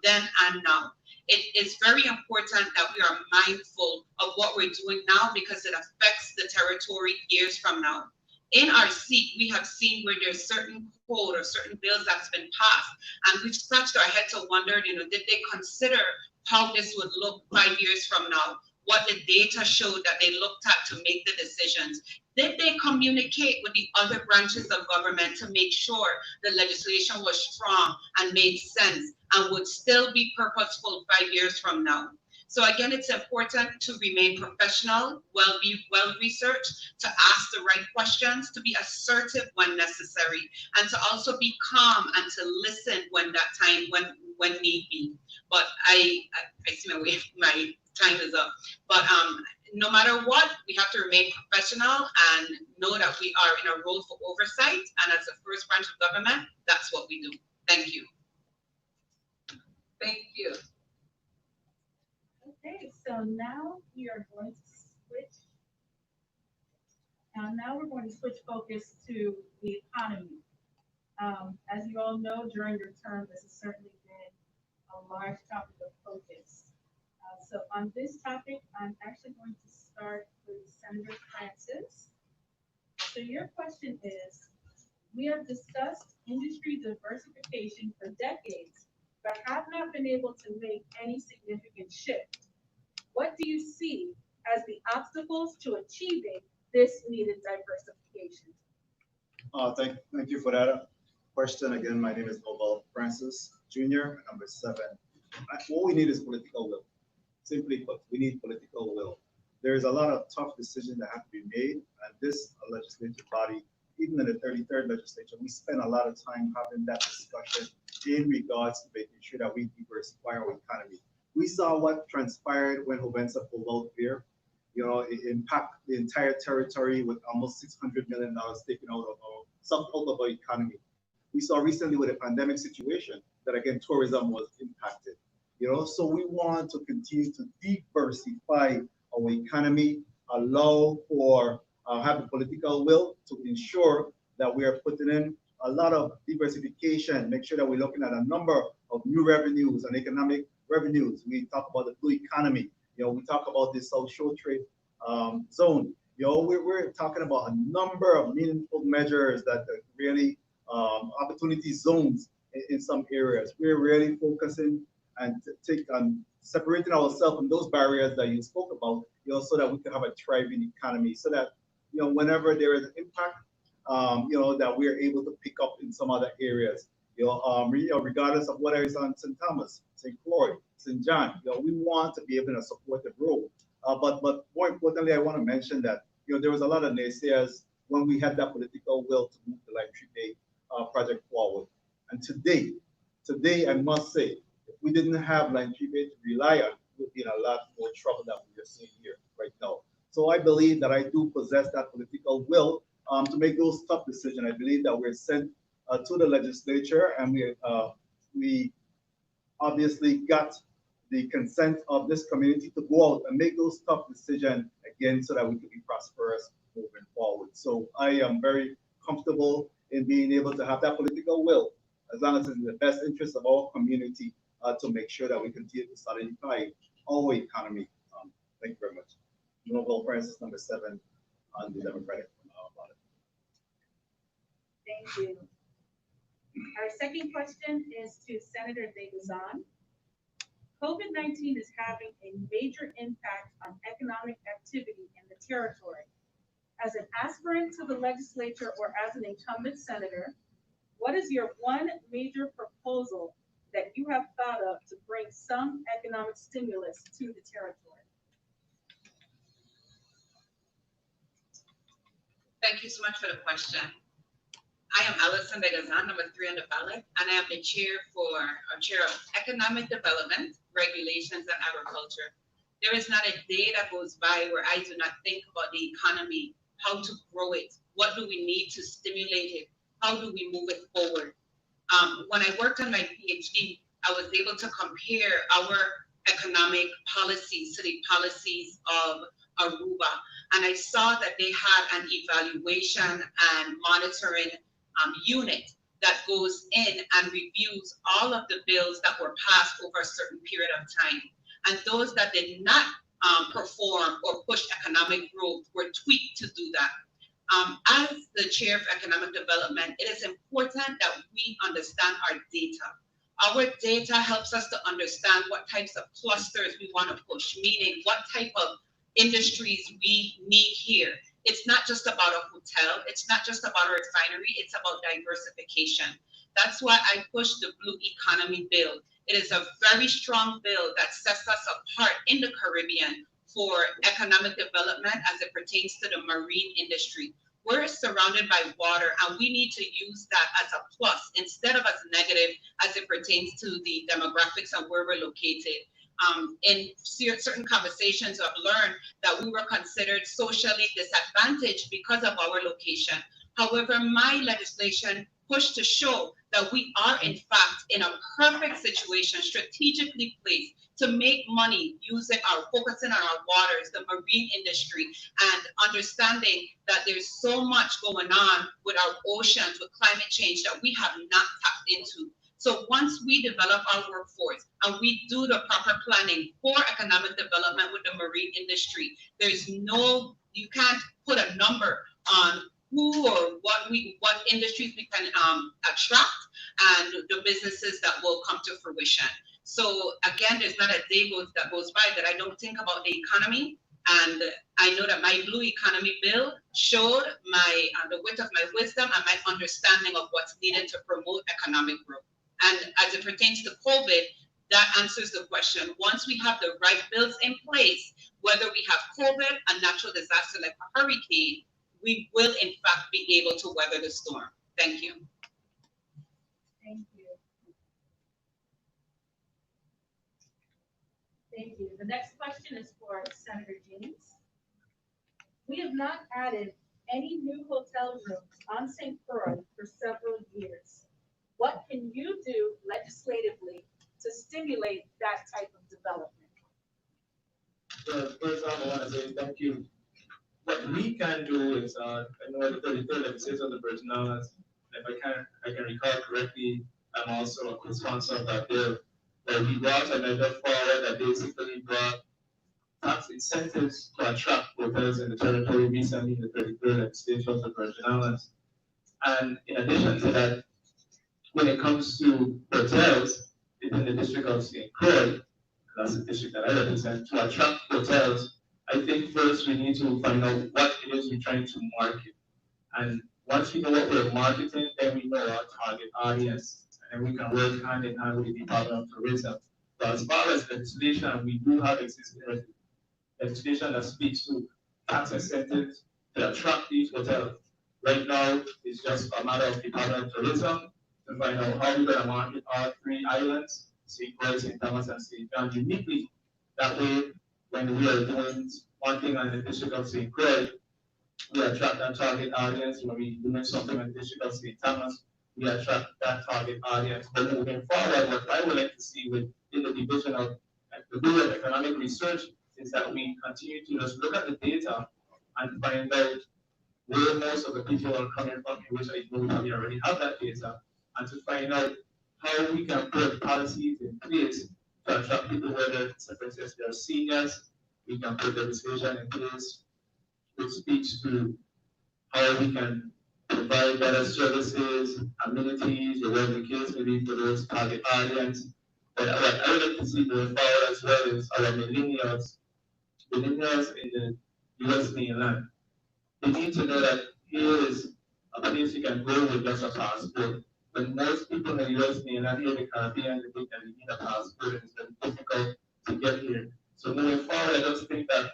then and now. It is very important that we are mindful of what we're doing now, because it affects the territory years from now. In our seat, we have seen where there's certain code or certain bills that's been passed, and we've scratched our head to wonder, did they consider how this would look 5 years from now? What the data showed that they looked at to make the decisions? Did they communicate with the other branches of government to make sure the legislation was strong and made sense and would still be purposeful 5 years from now? So again, it's important to remain professional, well-researched, to ask the right questions, to be assertive when necessary, and to also be calm and to listen when need be. But I see my time is up. But no matter what, we have to remain professional and know that we are in a role for oversight. And as the first branch of government, that's what we do. Thank you. Thank you. Okay, so now we are going to switch. Now we're going to switch focus to the economy. As you all know, during your term, this has certainly been a large topic of focus. So on this topic, I'm actually going to start with Senator Francis. So your question is, we have discussed industry diversification for decades, but have not been able to make any significant shift. What do you see as the obstacles to achieving this needed diversification? Thank you for that question. Again, my name is Nobel Francis Jr., number 7. What we need is political will. Simply put, we need political will. There is a lot of tough decisions that have to be made, and this legislative body, even in the 33rd legislature, we spend a lot of time having that discussion in regards to making sure that we diversify our economy. We saw what transpired when Hovensa pulled out there. It impacted the entire territory with almost $600 million taken out of our economy. We saw recently with the pandemic situation that, again, tourism was impacted. So we want to continue to diversify our economy, allow for have the political will to ensure that we are putting in a lot of diversification, make sure that we're looking at a number of new revenues and economic revenues. We talk about the blue economy. We talk about the South Shore Trade Zone. We're talking about a number of meaningful measures that really opportunity zones in some areas. We're really focusing and separating ourselves from those barriers that you spoke about, so that we can have a thriving economy, so that, whenever there is an impact, that we're able to pick up in some other areas, regardless of whether it's on St. Thomas, St. Croix, St. John, we want to be able to support the role. But more importantly, I want to mention that, there was a lot of naysayers when we had that political will to move the Line 3A project forward. And today, I must say, if we didn't have Line 3A to rely on, we'd be in a lot more trouble than we are seeing here right now. So I believe that I do possess that political will to make those tough decisions. I believe that we're sent to the legislature, and we obviously got the consent of this community to go out and make those tough decisions again, so that we can be prosperous moving forward. So I am very comfortable in being able to have that political will, as long as it's in the best interest of our community, to make sure that we continue to solidify our economy. Thank you very much. Nobel Francis, number 7 on the Democratic ballot. Thank you. Our second question is to Senator DeGuzan. COVID-19 is having a major impact on economic activity in the territory. As an aspirant to the legislature or as an incumbent senator, what is your one major proposal that you have thought of to bring some economic stimulus to the territory? Thank you so much for the question. I am Alison Begazan, number 3 on the ballot, and I am the chair of Economic Development, Regulations, and Agriculture. There is not a day that goes by where I do not think about the economy, how to grow it, what do we need to stimulate it, how do we move it forward. When I worked on my PhD, I was able to compare our economic policies to the policies of Aruba, and I saw that they had an evaluation and monitoring unit that goes in and reviews all of the bills that were passed over a certain period of time. And those that did not perform or push economic growth were tweaked to do that. As the chair of economic development, it is important that we understand our data. Our data helps us to understand what types of clusters we want to push, meaning what type of industries we need here. It's not just about a hotel. It's not just about a refinery. It's about diversification. That's why I push the Blue Economy Bill. It is a very strong bill that sets us apart in the Caribbean for economic development as it pertains to the marine industry. We're surrounded by water, and we need to use that as a plus instead of as a negative as it pertains to the demographics and where we're located. In certain conversations, I've learned that we were considered socially disadvantaged because of our location. However, my legislation pushed to show that we are in fact in a perfect situation, strategically placed to make money focusing on our waters, the marine industry, and understanding that there's so much going on with our oceans, with climate change that we have not tapped into. So once we develop our workforce and we do the proper planning for economic development with the marine industry, you can't put a number on who or what industries we can attract and the businesses that will come to fruition. So again, there's not a day that goes by that I don't think about the economy. And I know that my Blue Economy Bill showed the width of my wisdom and my understanding of what's needed to promote economic growth. And as it pertains to COVID, that answers the question. Once we have the right bills in place, whether we have COVID, a natural disaster like a hurricane, we will in fact be able to weather the storm. Thank you. Thank you. Thank you. The next question is for Senator James. We have not added any new hotel rooms on St. Croix for several years. What can you do legislatively to stimulate that type of development? So first off, I want to say thank you. What we can do is, I know the 33rd legislature of the Virgin Islands, if I can recall correctly, I'm also a co-sponsor of that bill. But we brought a measure forward that basically brought tax incentives to attract hotels in the territory recently in the 33rd legislature of the Virgin Islands. And in addition to that, when it comes to hotels within the district of St. Croix, that's the district that I represent, to attract hotels, I think first we need to find out what it is we're trying to market. And once we know what we're marketing, then we know our target audience. And then we can work hand in hand with the Department of Tourism. So as far as legislation, we do have existing legislation that speaks to tax incentives to attract these hotels. Right now, it's just a matter of Department of Tourism to find out how we're going to market all 3 islands, St. Croix, St. Thomas, and St. John, uniquely. That way, when we are doing one thing on the district of St. Croix, we attract that target audience. When we're doing something on the district of St. Thomas, we attract that target audience. But moving forward, what I would like to see within the division of the Bureau of Economic Research is that we continue to just look at the data and find out where most of the people are coming from, which I know we already have that data, and to find out how we can put policies in place to attract people, whether, for instance, they're seniors. We can put legislation in place which speaks to how we can provide better services, amenities, or whatever the case may be for those target audience. But what I would like to see going forward as well is our millennials in the US mainland. They need to know that here is a place you can go with just a passport. But most people in the US mainland here in the Caribbean, they think that you need a passport and it's very difficult to get here. So moving forward, I just think that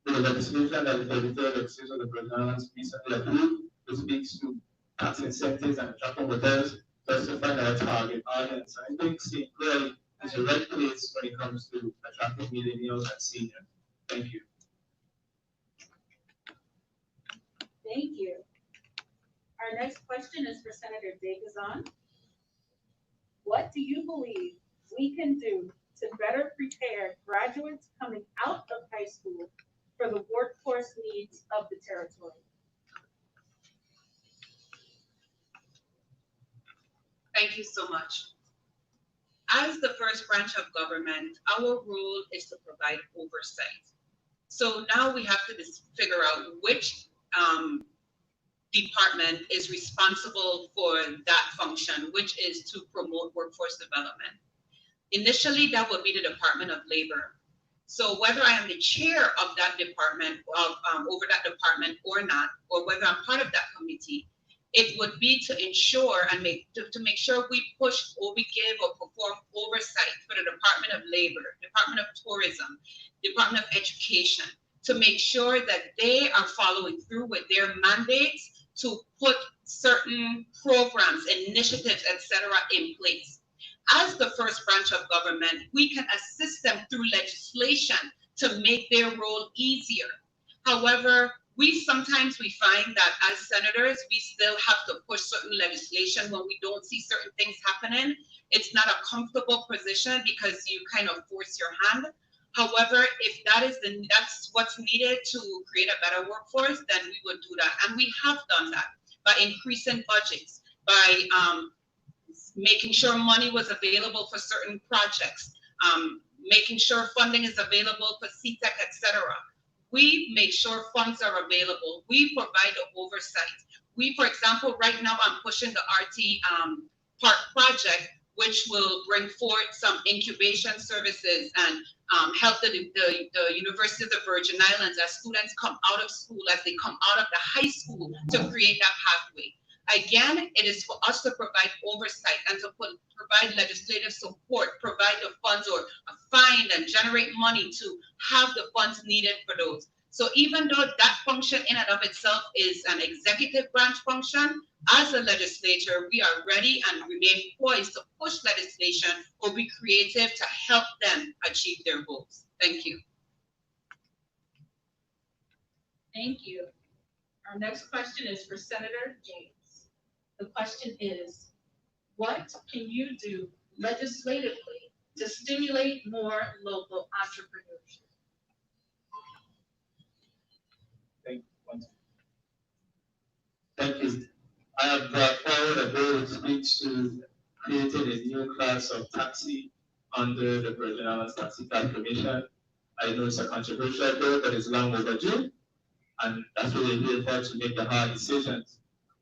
with the legislation that the legislation of the Virgin Islands recently approved, which speaks to tax incentives and attracting hotels, just to find our target audience. I think St. Croix is the right place when it comes to attracting millennials and seniors. Thank you. Thank you. Our next question is for Senator Dagazan. What do you believe we can do to better prepare graduates coming out of high school for the workforce needs of the territory? Thank you so much. As the first branch of government, our role is to provide oversight. So now we have to figure out which department is responsible for that function, which is to promote workforce development. Initially, that would be the Department of Labor. So whether I am the chair of that department, over that department or not, or whether I'm part of that committee, it would be to ensure and make sure we push or we give or perform oversight for the Department of Labor, Department of Tourism, Department of Education, to make sure that they are following through with their mandates to put certain programs, initiatives, etc. in place. As the first branch of government, we can assist them through legislation to make their role easier. However, sometimes we find that as senators, we still have to push certain legislation when we don't see certain things happening. It's not a comfortable position because you kind of force your hand. However, if that's what's needed to create a better workforce, then we would do that. And we have done that by increasing budgets, by making sure money was available for certain projects, making sure funding is available for CTEC, etc. We make sure funds are available. We provide the oversight. For example, right now I'm pushing the RT Park project, which will bring forth some incubation services and help the University of the Virgin Islands as students come out of school, as they come out of the high school, to create that pathway. Again, it is for us to provide oversight and to provide legislative support, provide the funds or find and generate money to have the funds needed for those. So even though that function in and of itself is an executive branch function, as a legislature, we are ready and remain poised to push legislation or be creative to help them achieve their goals. Thank you. Thank you. Our next question is for Senator James. The question is, what can you do legislatively to stimulate more local entrepreneurship? Thank you. I have brought forward a bill which speaks to creating a new class of taxi under the Virgin Islands Taxi Cab Commission. I know it's a controversial bill, but it's long overdue, and that's what we're here for, to make the hard decisions.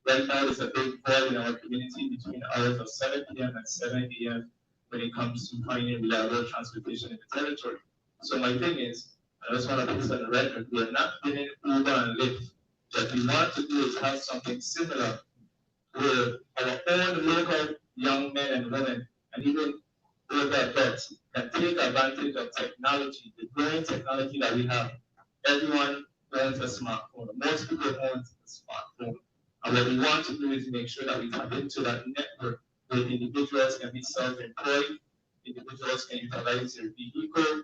Right now, there's a big void in our community between the hours of 7 p.m. and 7 a.m. when it comes to finding reliable transportation in the territory. So my thing is, I just want to put this on the record, we are not getting Uber and Lyft. What we want to do is have something similar where our own local young men and women, and even local adults, can take advantage of technology, the growing technology that we have. Everyone owns a smartphone. Most people own a smartphone. And what we want to do is make sure that we tap into that network where individuals can be self-employed, individuals can utilize their vehicle,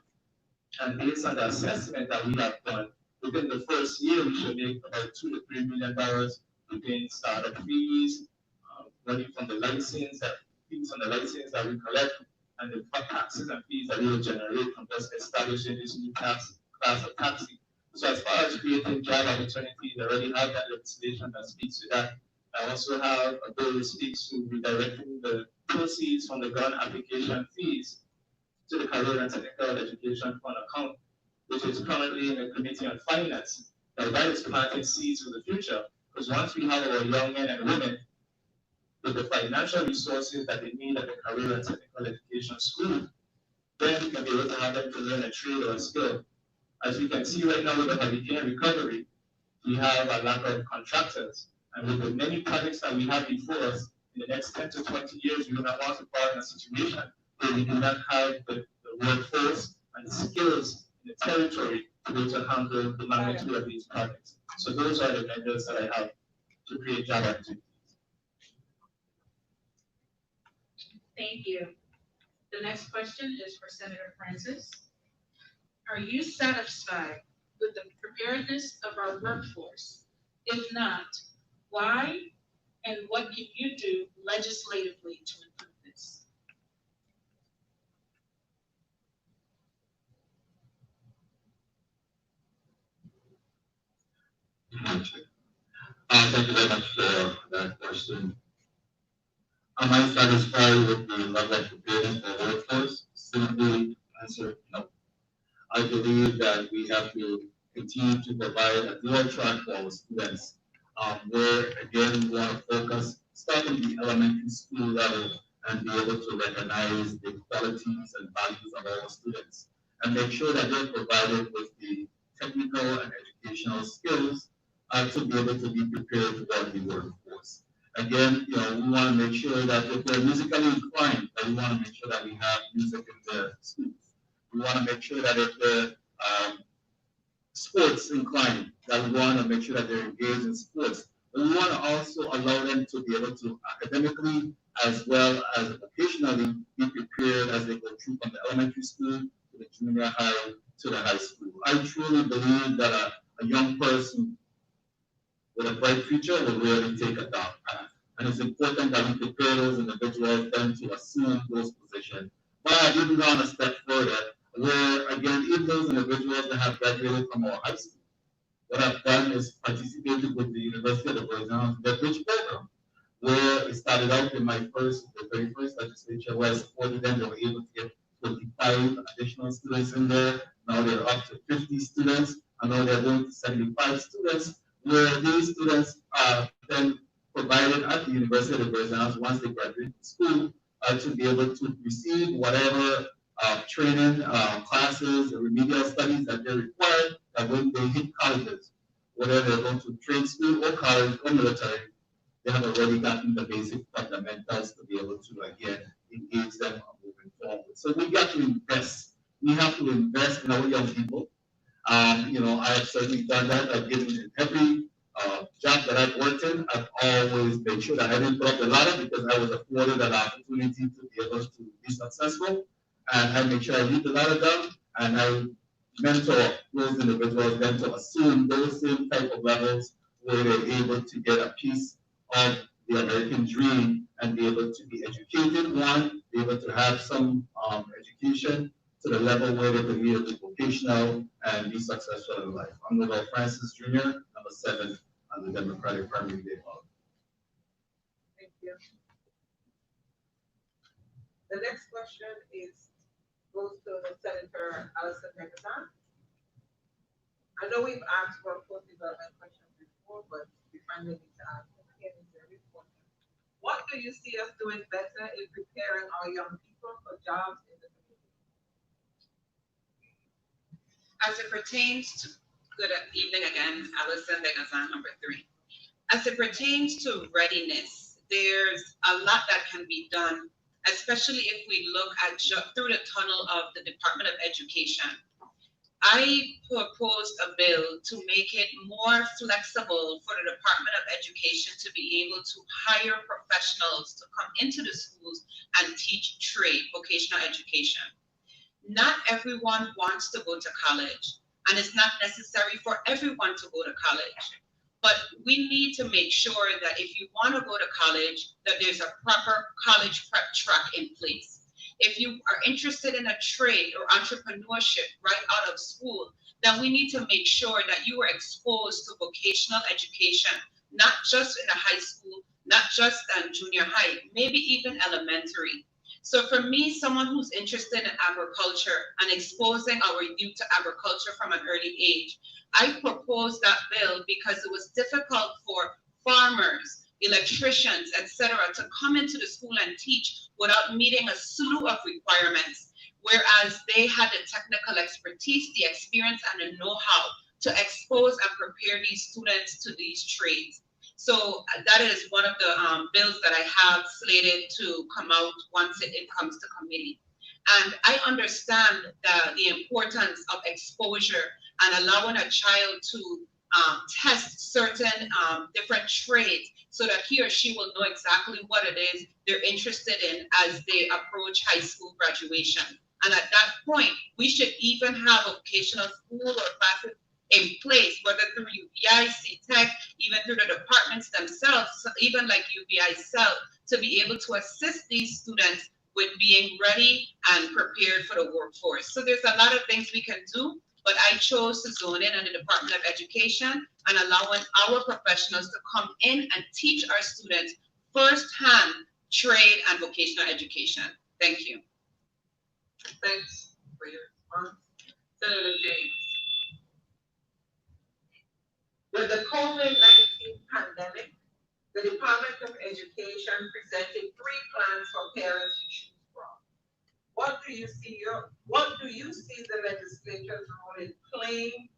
and based on the assessment that we have done, within the first year, we should make about $2 to $3 million within startup fees, money from the license, fees on the license that we collect, and the taxes and fees that we will generate from just establishing this new class of taxi. So as far as creating job opportunities, I already have that legislation that speaks to that. I also have a bill that speaks to redirecting the proceeds from the grant application fees to the Career and Technical Education Fund account, which is currently in the Committee on Finance. Now that is planting seeds for the future, because once we have our young men and women with the financial resources that they need at the Career and Technical Education School, then we can be able to have them to learn a trade or a skill. As we can see right now with the hurricane recovery, we have a lack of contractors. And with the many projects that we have before us, in the next 10 to 20 years, we do not want to fall in a situation where we do not have the workforce and the skills in the territory to be able to handle the magnitude of these projects. So those are the measures that I have to create job opportunities. Thank you. The next question is for Senator Francis. Are you satisfied with the preparedness of our workforce? If not, why and what can you do legislatively to improve this? Thank you very much for that question. Am I satisfied with the level of preparedness for workforce? Simply answer no. I believe that we have to continue to provide a dual track for our students, where again we want to focus, starting the elementary school level and be able to recognize the qualities and values of our students and make sure that they're provided with the technical and educational skills to be able to be prepared for the workforce. Again, we want to make sure that if they're musically inclined, that we want to make sure that we have music in the schools. We want to make sure that if they're sports inclined, that we want to make sure that they're engaged in sports. But we want to also allow them to be able to academically as well as vocationally be prepared as they go through from the elementary school to the junior high to the high school. I truly believe that a young person with a bright future will really take a dark path. And it's important that we prepare those individuals then to assume those positions. But I've even gone a step further, where again, even those individuals that have graduated from our high school, what I've done is participated with the University of the Virgin Islands, the Bridge program, where it started out in the very first legislature, where I supported them. They were able to get 25 additional students in there. Now they're up to 50 students, and now they're going to 75 students, where these students are then provided at the University of the Virgin Islands once they graduate from school to be able to receive whatever training, classes, remedial studies that they require, that when they hit colleges, whether they're going to trade school or college or military, they have already gotten the basic fundamentals to be able to, again, engage them moving forward. So we got to invest. We have to invest in our young people. I have certainly done that. I've given every job that I've worked in, I've always made sure that I didn't put up the ladder because I was afforded an opportunity to be able to be successful. And I make sure I leave the ladder down and I mentor those individuals then to assume those same type of levels where they're able to get a piece of the American dream and be able to be educated, one, be able to have some education to the level where they can be able to be vocational and be successful in life. I'm Nobel Francis Jr., number 7 on the Democratic Primary Day Hall. Thank you. The next question goes to Senator Allison Ferguson. I know we've asked for a post development question before, but we finally need to ask it again. It's very important. What do you see us doing better in preparing our young people for jobs in the community? As it pertains to, good evening again, Allison Ferguson, number 3. As it pertains to readiness, there's a lot that can be done, especially if we look at through the tunnel of the Department of Education. I proposed a bill to make it more flexible for the Department of Education to be able to hire professionals to come into the schools and teach trade, vocational education. Not everyone wants to go to college, and it's not necessary for everyone to go to college. But we need to make sure that if you want to go to college, that there's a proper college prep track in place. If you are interested in a trade or entrepreneurship right out of school, then we need to make sure that you are exposed to vocational education, not just in a high school, not just in junior high, maybe even elementary. So for me, someone who's interested in agriculture and exposing our youth to agriculture from an early age, I proposed that bill because it was difficult for farmers, electricians, etc., to come into the school and teach without meeting a slew of requirements, whereas they had the technical expertise, the experience, and the know-how to expose and prepare these students to these trades. So that is one of the bills that I have slated to come out once it comes to committee. And I understand the importance of exposure and allowing a child to test certain different trades so that he or she will know exactly what it is they're interested in as they approach high school graduation. And at that point, we should even have a vocational school or classes in place, whether through UBI, CTEC, even through the departments themselves, even like UBI Cell, to be able to assist these students with being ready and prepared for the workforce. So there's a lot of things we can do, but I chose to zone in on the Department of Education and allowing our professionals to come in and teach our students firsthand trade and vocational education. Thank you. Thanks for your response. Senator James. With the COVID-19 pandemic, the Department of Education presented 3 plans for parents to choose from. What do you see the legislature's role in playing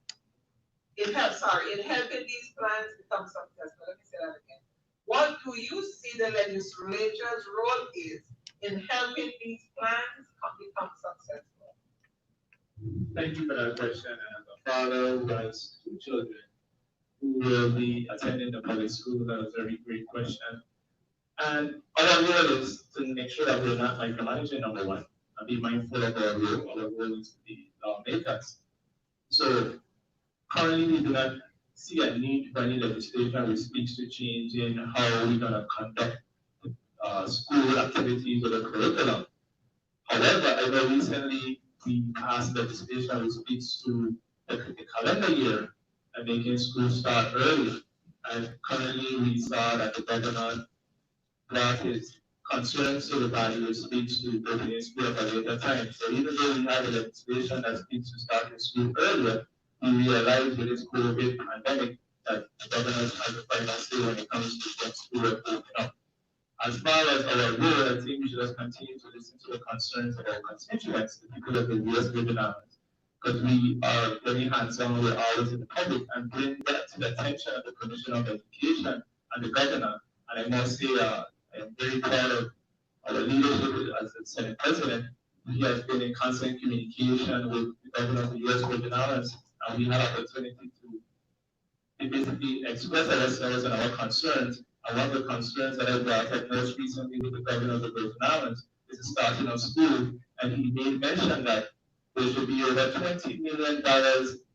in helping these plans become successful? Let me say that again. What do you see the legislature's role is in helping these plans become successful? Thank you for that question. As a father who has 2 children who will be attending the public school, that was a very great question. And our role is to make sure that we're not micromanaging, number one, and be mindful of our role. Our role is to be lawmakers. So currently we do not see a need for any legislation which speaks to changing how we're going to conduct school activities or the curriculum. However, I know recently we passed legislation which speaks to the calendar year and making school start early. And currently we saw that the governor brought his concerns to the body which speaks to opening school at a later time. So even though we have a legislation that speaks to starting school earlier, we realize with this COVID pandemic that the governor has the final say when it comes to when school opening up. As far as our role, I think we should just continue to listen to the concerns of our constituents, the people of the U.S. Virgin Islands, because we are very hands-on, we're always in the public, and bring that to the attention of the Commissioner of Education and the governor. And I must say, I'm very proud of our leadership as the Senate President. He has been in constant communication with the governor of the U.S. Virgin Islands, and we had opportunity to basically express ourselves and our concerns. And one of the concerns that I brought up most recently with the governor of the Virgin Islands is the starting of school. And he made mention that there should be over $20 million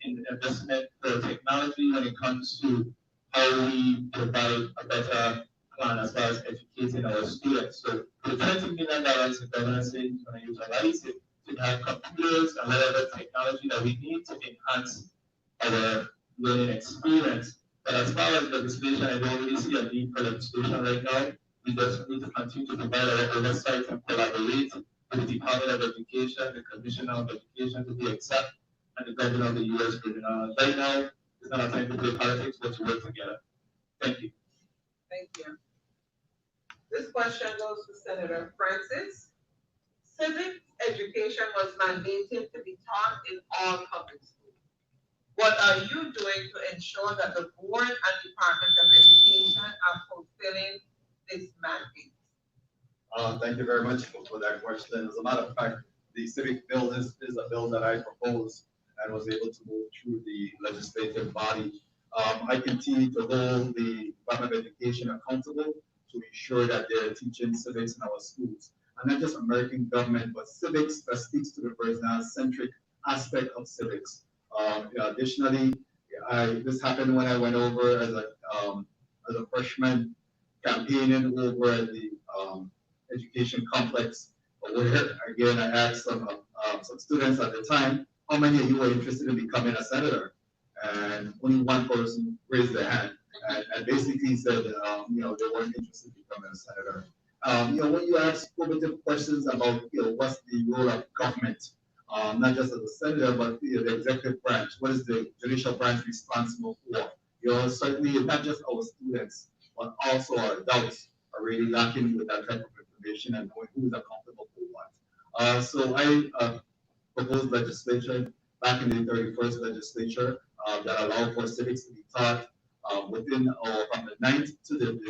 in investment for technology when it comes to how we provide a better plan as far as educating our students. So the $20 million, the governor said he's going to utilize it to have computers and whatever technology that we need to enhance our learning experience. But as far as legislation, I don't really see a need for legislation right now. We just need to continue to provide our oversight and collaborate with the Department of Education, the Commissioner of Education to be exact, and the Governor of the U.S. Virgin Islands. Right now, it's not a time to play politics, but to work together. Thank you. Thank you. This question goes to Senator Francis. Civic education was mandated to be taught in all public schools. What are you doing to ensure that the board and Department of Education are fulfilling this mandate? Thank you very much for that question. As a matter of fact, the civic bill is a bill that I proposed and was able to move through the legislative body. I continue to hold the Department of Education accountable to ensure that they're teaching civics in our schools. And not just American government, but civics that speaks to the personal-centric aspect of civics. Additionally, this happened when I went over as a freshman campaigning over at the education complex, where again I asked some students at the time, how many of you were interested in becoming a senator? And only one person raised their hand and basically said, they weren't interested in becoming a senator. When you ask formative questions about, what's the role of government, not just as a senator, but the executive branch, what is the judicial branch responsible for? Certainly not just our students, but also our adults are really lacking with that type of information and knowing who is accountable for what. So I proposed legislation back in the 31st legislature that allowed for civics to be taught within or from the 9th to the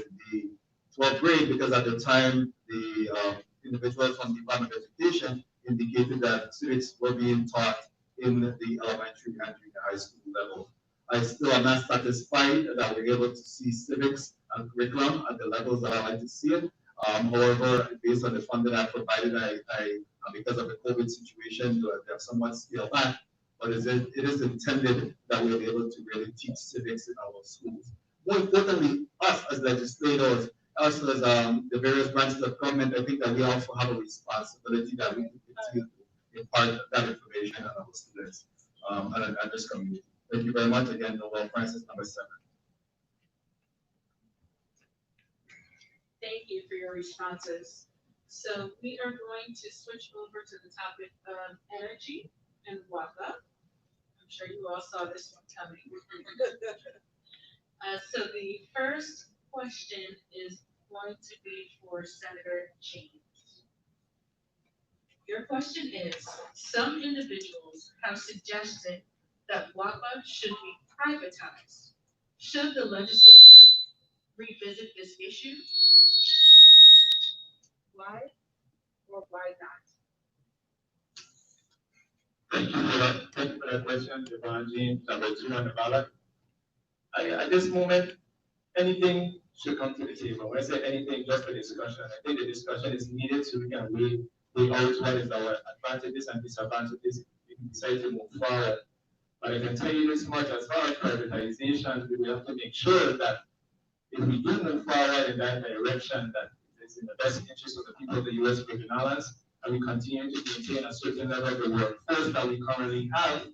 12th grade, because at the time the individuals from the Department of Education indicated that civics were being taught in the elementary and junior high school level. I still am not satisfied that we're able to see civics and curriculum at the levels that I like to see it. However, based on the funding I provided, because of the COVID situation, they have somewhat scaled back. But it is intended that we'll be able to really teach civics in our schools. More importantly, us as legislators, us as the various branches of government, I think that we also have a responsibility that we can continue to impart that information on our students and this community. Thank you very much. Again, Noel Francis, number 7. Thank you for your responses. So we are going to switch over to the topic of energy and WAPA. I'm sure you all saw this one coming. So the first question is going to be for Senator James. Your question is, some individuals have suggested that WAPA should be privatized. Should the legislature revisit this issue? Why or why not? Thank you for that question, Javon James, number 2 on the ballot. At this moment, anything should come to the table. When I say anything, just a discussion. I think the discussion is needed so we can weigh out what is our advantages and disadvantages if we decide to move forward. But I can tell you this much, as far as privatization, we will have to make sure that if we do move forward in that direction, that it's in the best interest of the people of the U.S. Virgin Islands, and we continue to maintain a certain level of the workforce that we currently have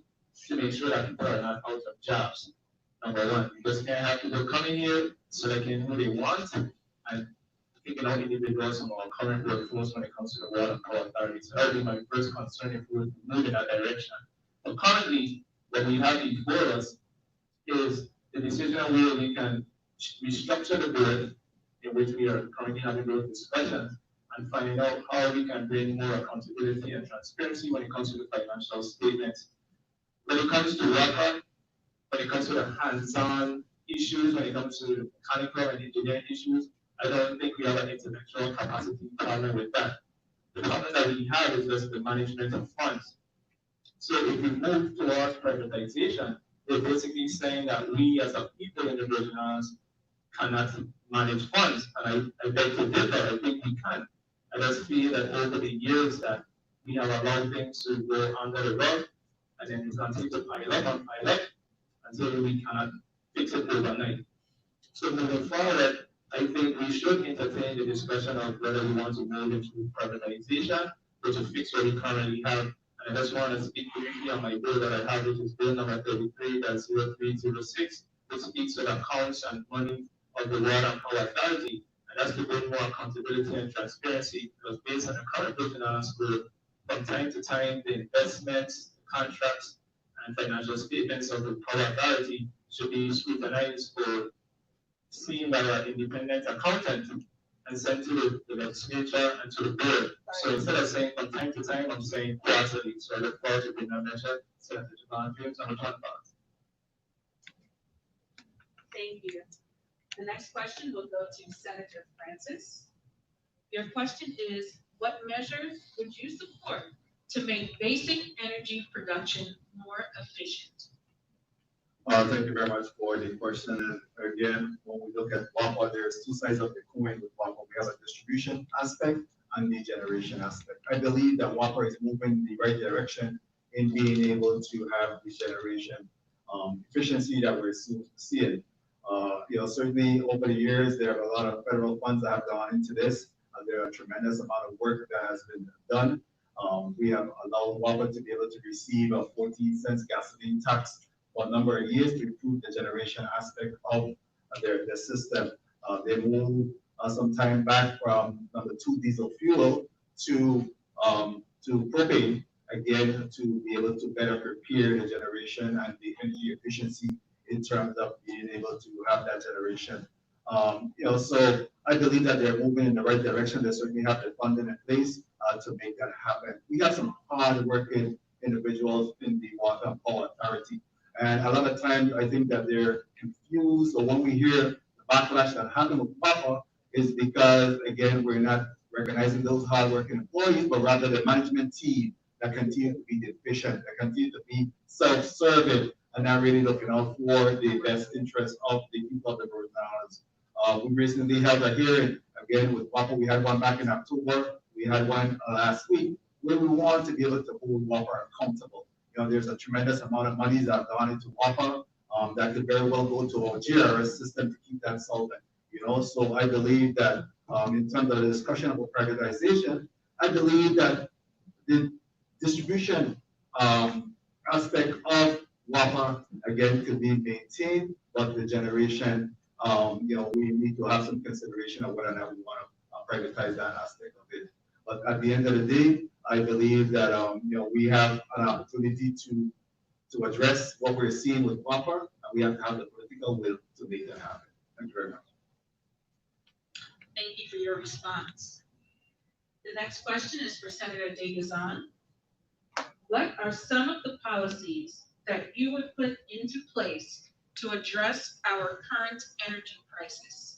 to make sure that people are not out of jobs. Number one, because we can't have people coming here selecting who they want and picking out individuals from our current workforce when it comes to the water and power authority. So that would be my first concern if we were to move in that direction. But currently, what we have before us is the decision where we can restructure the board, in which we are currently having those discussions, and finding out how we can bring more accountability and transparency when it comes to the financial statements. When it comes to WAPA, when it comes to the hands-on issues, when it comes to the mechanical and engineering issues, I don't think we have an intellectual capacity problem with that. The problem that we have is just the management of funds. So if we move towards privatization, we're basically saying that we as a people in the Virgin Islands cannot manage funds. And I beg to differ, I think we can. I just feel that over the years that we have allowed things to go under the rug, and then we continue to pile up until we cannot fix it overnight. So moving forward, I think we should entertain the discussion of whether we want to move into privatization or to fix what we currently have. And I just want to speak briefly on my bill that I have, which is bill number 33-0306, which speaks to the accounts and money of the Water and Power Authority. And that's to bring more accountability and transparency, because based on the current Virgin Islands Code, from time to time, the investments, contracts, and financial statements of the Power Authority should be scrutinized for seen by an independent accountant and sent to the legislature and to the board. So instead of saying from time to time, I'm saying quarterly. So I look forward to being mentioned. Senator Javon James, number 1. Thank you. The next question will go to Senator Francis. Your question is, what measures would you support to make basic energy production more efficient? Thank you very much for the question. And again, when we look at WAPA, there's two sides of the coin with WAPA. We have a distribution aspect and the generation aspect. I believe that WAPA is moving in the right direction in being able to have the generation efficiency that we're seeing. Certainly over the years, there are a lot of federal funds that have gone into this. There are a tremendous amount of work that has been done. We have allowed WAPA to be able to receive a 14-cent gasoline tax for a number of years to improve the generation aspect of their system. They moved some time back from number 2 diesel fuel to propane, again, to be able to better prepare the generation and the energy efficiency in terms of being able to have that generation. So I believe that they're moving in the right direction. They certainly have the funding in place to make that happen. We have some hard-working individuals in the Water and Power Authority. And a lot of times, I think that they're confused. So when we hear the backlash that happened with WAPA, is because, again, we're not recognizing those hardworking employees, but rather the management team that continue to be deficient, that continue to be self-serving, and not really looking out for the best interest of the people of the Virgin Islands. We recently held a hearing, again, with WAPA. We had one back in October. We had one last week, where we want to be able to hold WAPA accountable. You know, there's a tremendous amount of money that have gone into WAPA that could very well go to our GRS system to keep that solvent. You know, so I believe that in terms of the discussion about privatization, I believe that the distribution aspect of WAPA again could be maintained, but the generation, you know, we need to have some consideration of whether or not we want to privatize that aspect of it. But at the end of the day, I believe that you know, we have an opportunity to address what we're seeing with WAPA, and we have to have the political will to make that happen. Thank you very much. Thank you for your response. The next question is for Senator Degazan. What are some of the policies that you would put into place to address our current energy crisis?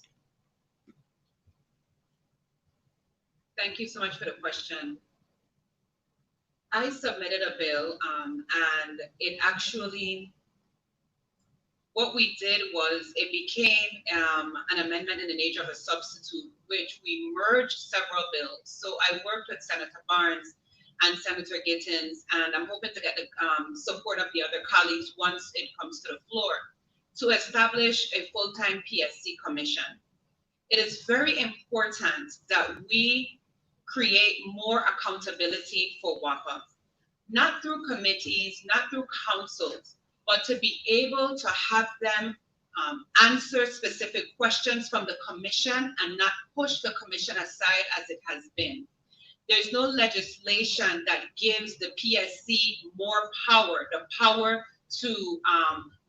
Thank you so much for the question. I submitted a bill and it actually, what we did was it became an amendment in the nature of a substitute, which we merged several bills. So I worked with Senator Barnes and Senator Gittins, and I'm hoping to get the support of the other colleagues once it comes to the floor, to establish a full-time PSC commission. It is very important that we create more accountability for WAPA, not through committees, not through councils, but to be able to have them answer specific questions from the commission and not push the commission aside as it has been. There's no legislation that gives the PSC more power, the power to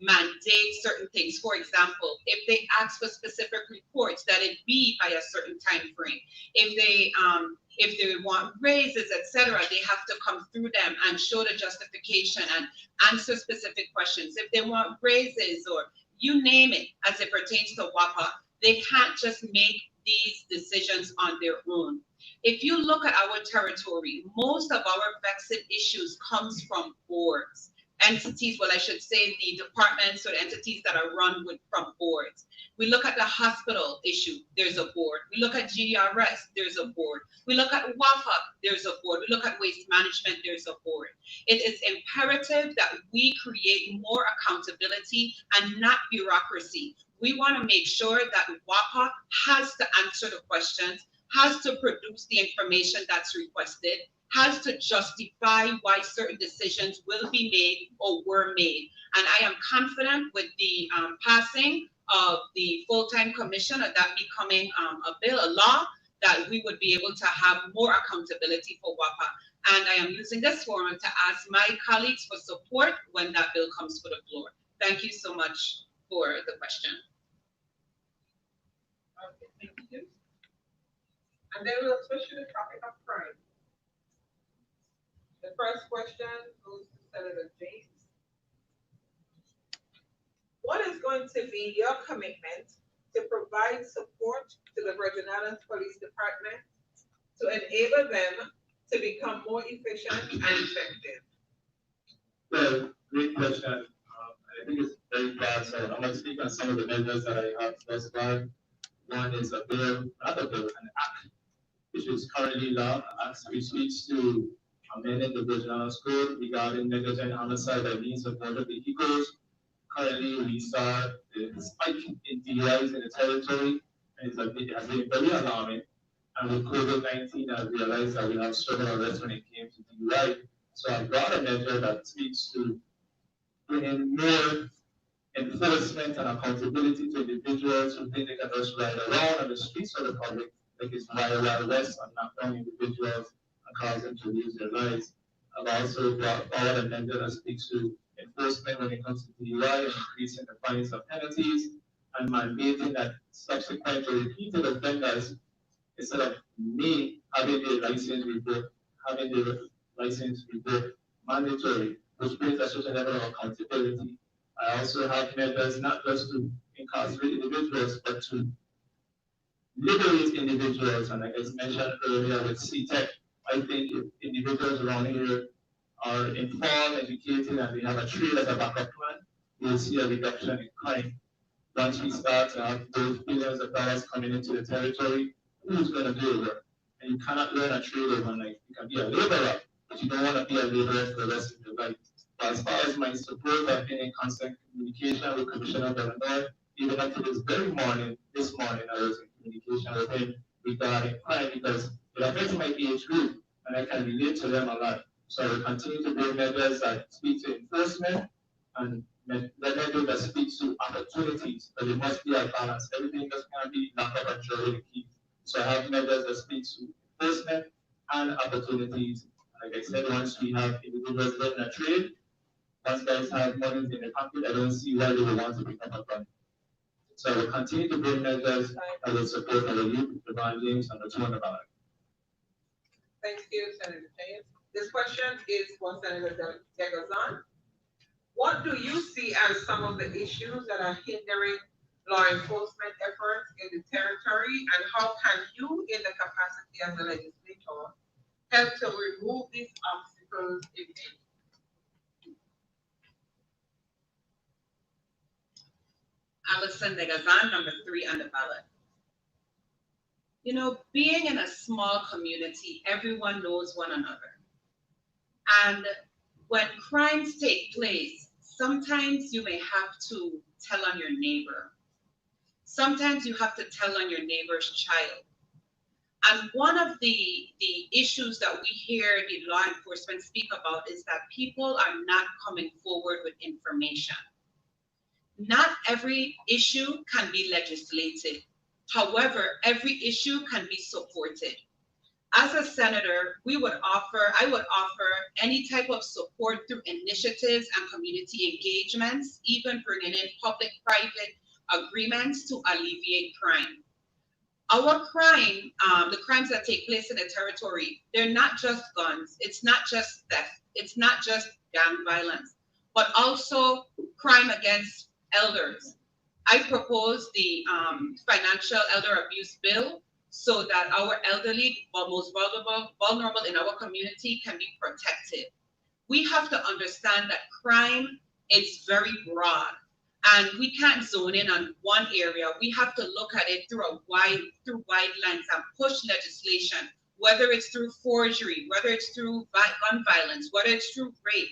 mandate certain things. For example, if they ask for specific reports, that it be by a certain time frame. If they want raises, etc., they have to come through them and show the justification and answer specific questions. If they want raises or you name it as it pertains to WAPA, they can't just make these decisions on their own. If you look at our territory, most of our vexed issues comes from boards. Entities, well, I should say the departments or entities that are run from boards. We look at the hospital issue, there's a board. We look at GRS, there's a board. We look at WAPA, there's a board. We look at waste management, there's a board. It is imperative that we create more accountability and not bureaucracy. We want to make sure that WAPA has to answer the questions, has to produce the information that's requested, has to justify why certain decisions will be made or were made. And I am confident with the passing of the full-time commission, of that becoming a bill, a law, that we would be able to have more accountability for WAPA. And I am using this forum to ask my colleagues for support when that bill comes to the floor. Thank you so much for the question. Okay, thank you. And then we'll switch to the topic of crime. The first question goes to Senator James. What is going to be your commitment to provide support to the Virgin Islands Police Department to enable them to become more efficient and effective? Well, great question. I think it's very fast. So I'm going to speak on some of the measures that I have thus far. One is a bill, not a bill, an act, which is currently law, which speaks to amending the Virgin Islands Code regarding negligent homicide by means of motor vehicles. Currently, we saw the spike in DUIs in the territory, and it has been very alarming. And with COVID-19, I realized that we have several arrests when it came to DUI. So I brought a measure that speaks to bringing more enforcement and accountability to individuals who think they can just ride around on the streets of the public like it's Wild West and knock down individuals and cause them to lose their lives. I've also brought forward a measure that speaks to enforcement when it comes to DUI, increasing the fines and penalties, and mandating that subsequent to repeated offenders, instead of me having the license revoked, having the license revoked mandatory, which brings a certain level of accountability. I also have measures not just to incarcerate individuals, but to liberate individuals. And like I mentioned earlier with CTEC, I think if individuals around here are informed, educated, and they have a trade as a backup plan, we'll see a reduction in crime. Once we start to have those billions of dollars coming into the territory, who's going to do the work? And you cannot learn a trade overnight. You can be a laborer, but you don't want to be a laborer for the rest of your life. But as far as my support, I've been in constant communication with Commissioner Bernard. Even up to this morning, I was in communication with him regarding crime because it affects my age group and I can relate to them a lot. So I will continue to bring measures that speak to enforcement and measures that speak to opportunities, but it must be a balance. Everything just can't be knocked up and thrown in the key. So I have measures that speak to enforcement and opportunities. Like I said, once we have individuals learning a trade, once guys have money in the pocket, I don't see why they would want to become a gun. So I will continue to bring measures that will support our youth, Devon James, and the 200 about it. Thank you, Senator James. This question is for Senator Degazan. What do you see as some of the issues that are hindering law enforcement efforts in the territory, and how can you, in the capacity as a legislator, help to remove these obstacles if any? Alison Degazan, number 3 on the ballot. You know, being in a small community, everyone knows one another. And when crimes take place, sometimes you may have to tell on your neighbor. Sometimes you have to tell on your neighbor's child. And one of the issues that we hear the law enforcement speak about is that people are not coming forward with information. Not every issue can be legislated. However, every issue can be supported. As a senator, I would offer any type of support through initiatives and community engagements, even bringing in public-private agreements to alleviate crime. Our crime, the crimes that take place in the territory, they're not just guns, it's not just theft, it's not just gang violence, but also crime against elders. I propose the financial elder abuse bill so that our elderly or most vulnerable in our community can be protected. We have to understand that crime is very broad and we can't zone in on one area. We have to look at it through wide lens and push legislation, whether it's through forgery, whether it's through gun violence, whether it's through rape,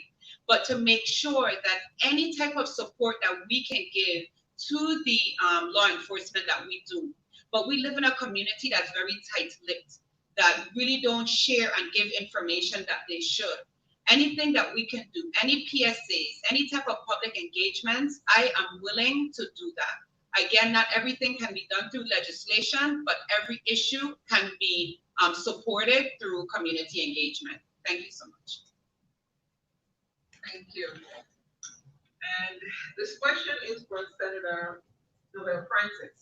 but to make sure that any type of support that we can give to the law enforcement that we do. But we live in a community that's very tight-lipped, that really don't share and give information that they should. Anything that we can do, any PSAs, any type of public engagements, I am willing to do that. Again, not everything can be done through legislation, but every issue can be supported through community engagement. Thank you so much. Thank you. And this question is for Senator Francis.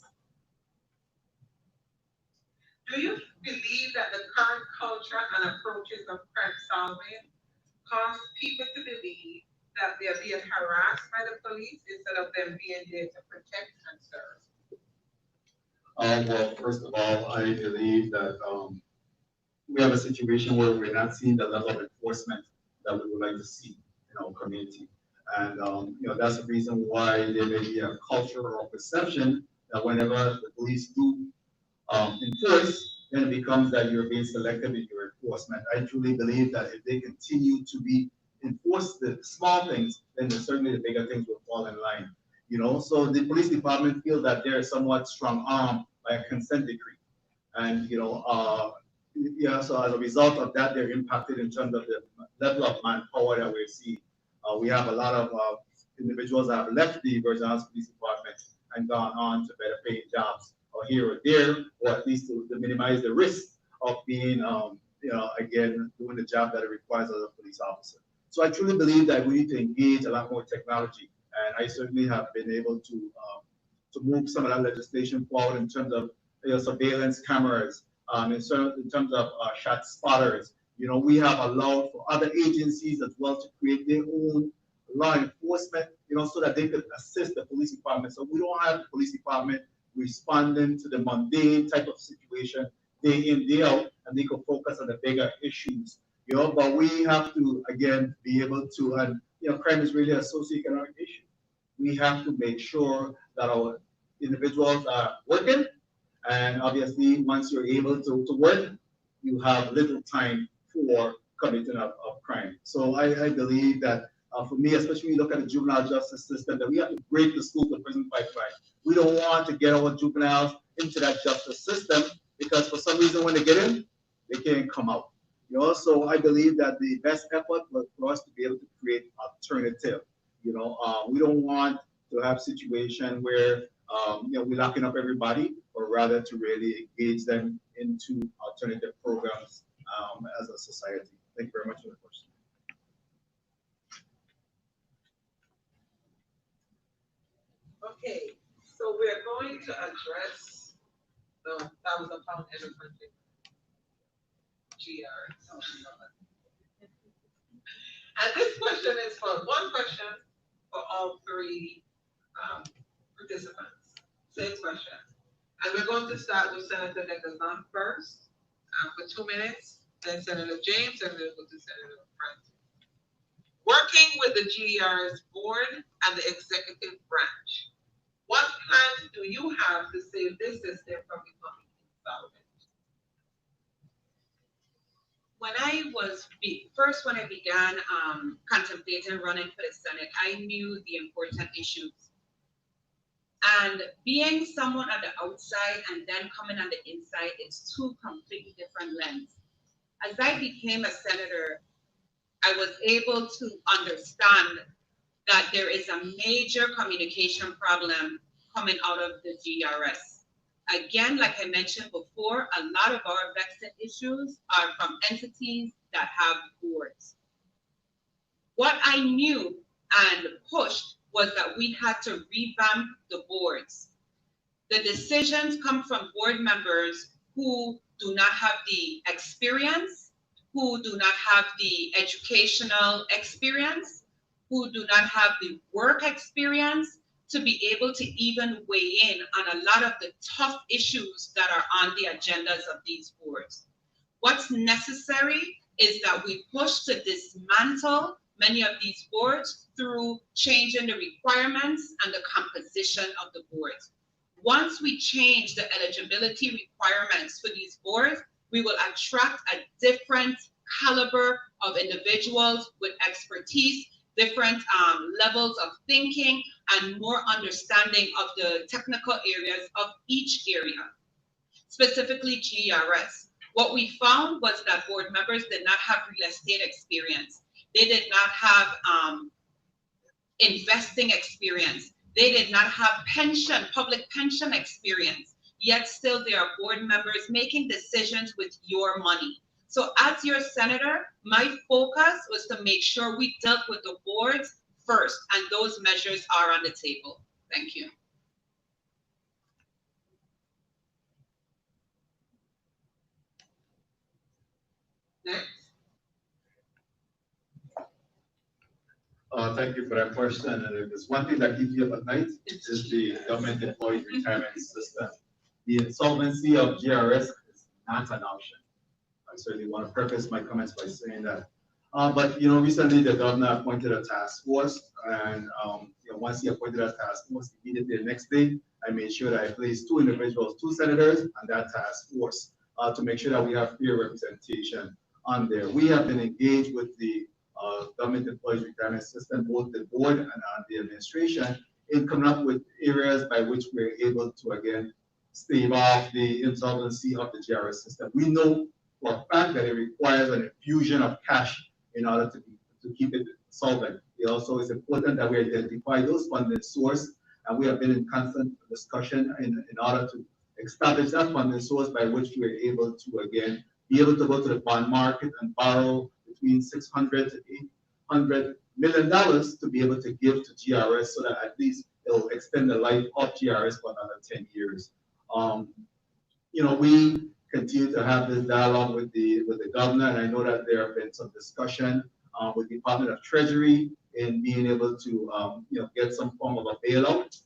Do you believe that the current culture and approaches of crime solving cause people to believe that they're being harassed by the police instead of them being there to protect and serve? Well, first of all, I believe that we have a situation where we're not seeing the level of enforcement that we would like to see in our community. And that's the reason why there may be a culture or perception that whenever the police do enforce, then it becomes that you're being selective in your enforcement. I truly believe that if they continue to be enforced the small things, then certainly the bigger things will fall in line. So the police department feel that they're somewhat strong-armed by a consent decree. And, so as a result of that, they're impacted in terms of the level of manpower that we're seeing. We have a lot of individuals that have left the Virgin Islands Police Department and gone on to better paying jobs, or here or there, or at least to minimize the risk of being, again, doing the job that it requires as a police officer. So I truly believe that we need to engage a lot more technology, and I certainly have been able to move some of that legislation forward in terms of surveillance cameras, in terms of shot spotters. We have allowed for other agencies as well to create their own law enforcement, so that they could assist the police department. So we don't have the police department responding to the mundane type of situation day in, day out, and they can focus on the bigger issues. But we have to, again, be able to, and crime is really a socioeconomic issue. We have to make sure that our individuals are working, and obviously, once you're able to work, you have little time for committing of crime. So I believe that for me, especially when you look at the juvenile justice system, that we have to break the school to prison pipeline. We don't want to get our juveniles into that justice system because for some reason when they get in, they can't come out. So I believe that the best effort was for us to be able to create alternative. We don't want to have situation where we're locking up everybody, or rather to really engage them into alternative programs as a society. Thank you very much for the question. Okay, so we're going to address the £1,000 elephant GR. And this question is one question for all three participants. Same question. And we're going to start with Senator Negazan first for 2 minutes, then Senator James, and then we'll go to Senator Francis. Working with the GER's board and the executive branch, what plans do you have to save this system from becoming insolvent? When I began contemplating running for the Senate, I knew the important issues. And being someone on the outside and then coming on the inside, it's two completely different lenses. As I became a senator, I was able to understand that there is a major communication problem coming out of the GRS. Again, like I mentioned before, a lot of our vexing issues are from entities that have boards. What I knew and pushed was that we had to revamp the boards. The decisions come from board members who do not have the experience, who do not have the educational experience, who do not have the work experience to be able to even weigh in on a lot of the tough issues that are on the agendas of these boards. What's necessary is that we push to dismantle many of these boards through changing the requirements and the composition of the boards. Once we change the eligibility requirements for these boards, we will attract a different caliber of individuals with expertise, different levels of thinking, and more understanding of the technical areas of each area, specifically GRS. What we found was that board members did not have real estate experience. They did not have investing experience. They did not have public pension experience, yet still they are board members making decisions with your money. So as your senator, my focus was to make sure we dealt with the boards first, and those measures are on the table. Thank you. Next. Thank you for that question. And if there's one thing that keeps you up at night, it's just the government employees retirement system. The insolvency of GRS is not an option. I certainly want to preface my comments by saying that. But recently the governor appointed a task force, and once he appointed a task force, immediately the next day, I made sure that I placed 2 individuals, 2 senators on that task force to make sure that we have fair representation on there. We have been engaged with the government employees retirement system, both the board and the administration, in coming up with areas by which we're able to, again, stave off the insolvency of the GRS system. We know for a fact that it requires an infusion of cash in order to keep it solvent. It also is important that we identify those funding sources, and we have been in constant discussion in order to establish that funding source by which we're able to, again, be able to go to the bond market and borrow between $600 to $800 million to be able to give to GRS so that at least it'll extend the life of GRS for another 10 years. We continue to have this dialogue with the governor, and I know that there have been some discussion with the Department of Treasury in being able to get some form of a bailout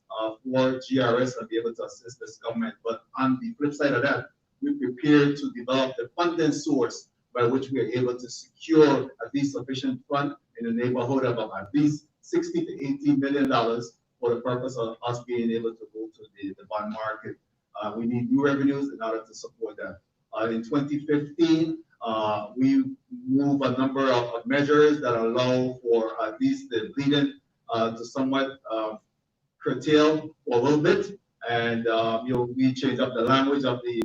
for GRS and be able to assist this government. But on the flip side of that, we prepared to develop the funding source by which we are able to secure at least sufficient fund in the neighborhood of at least $60 to $80 million for the purpose of us being able to go to the bond market. We need new revenues in order to support that. In 2015, we move a number of measures that allow for at least the bleeding to somewhat curtail for a little bit. And we change up the language of the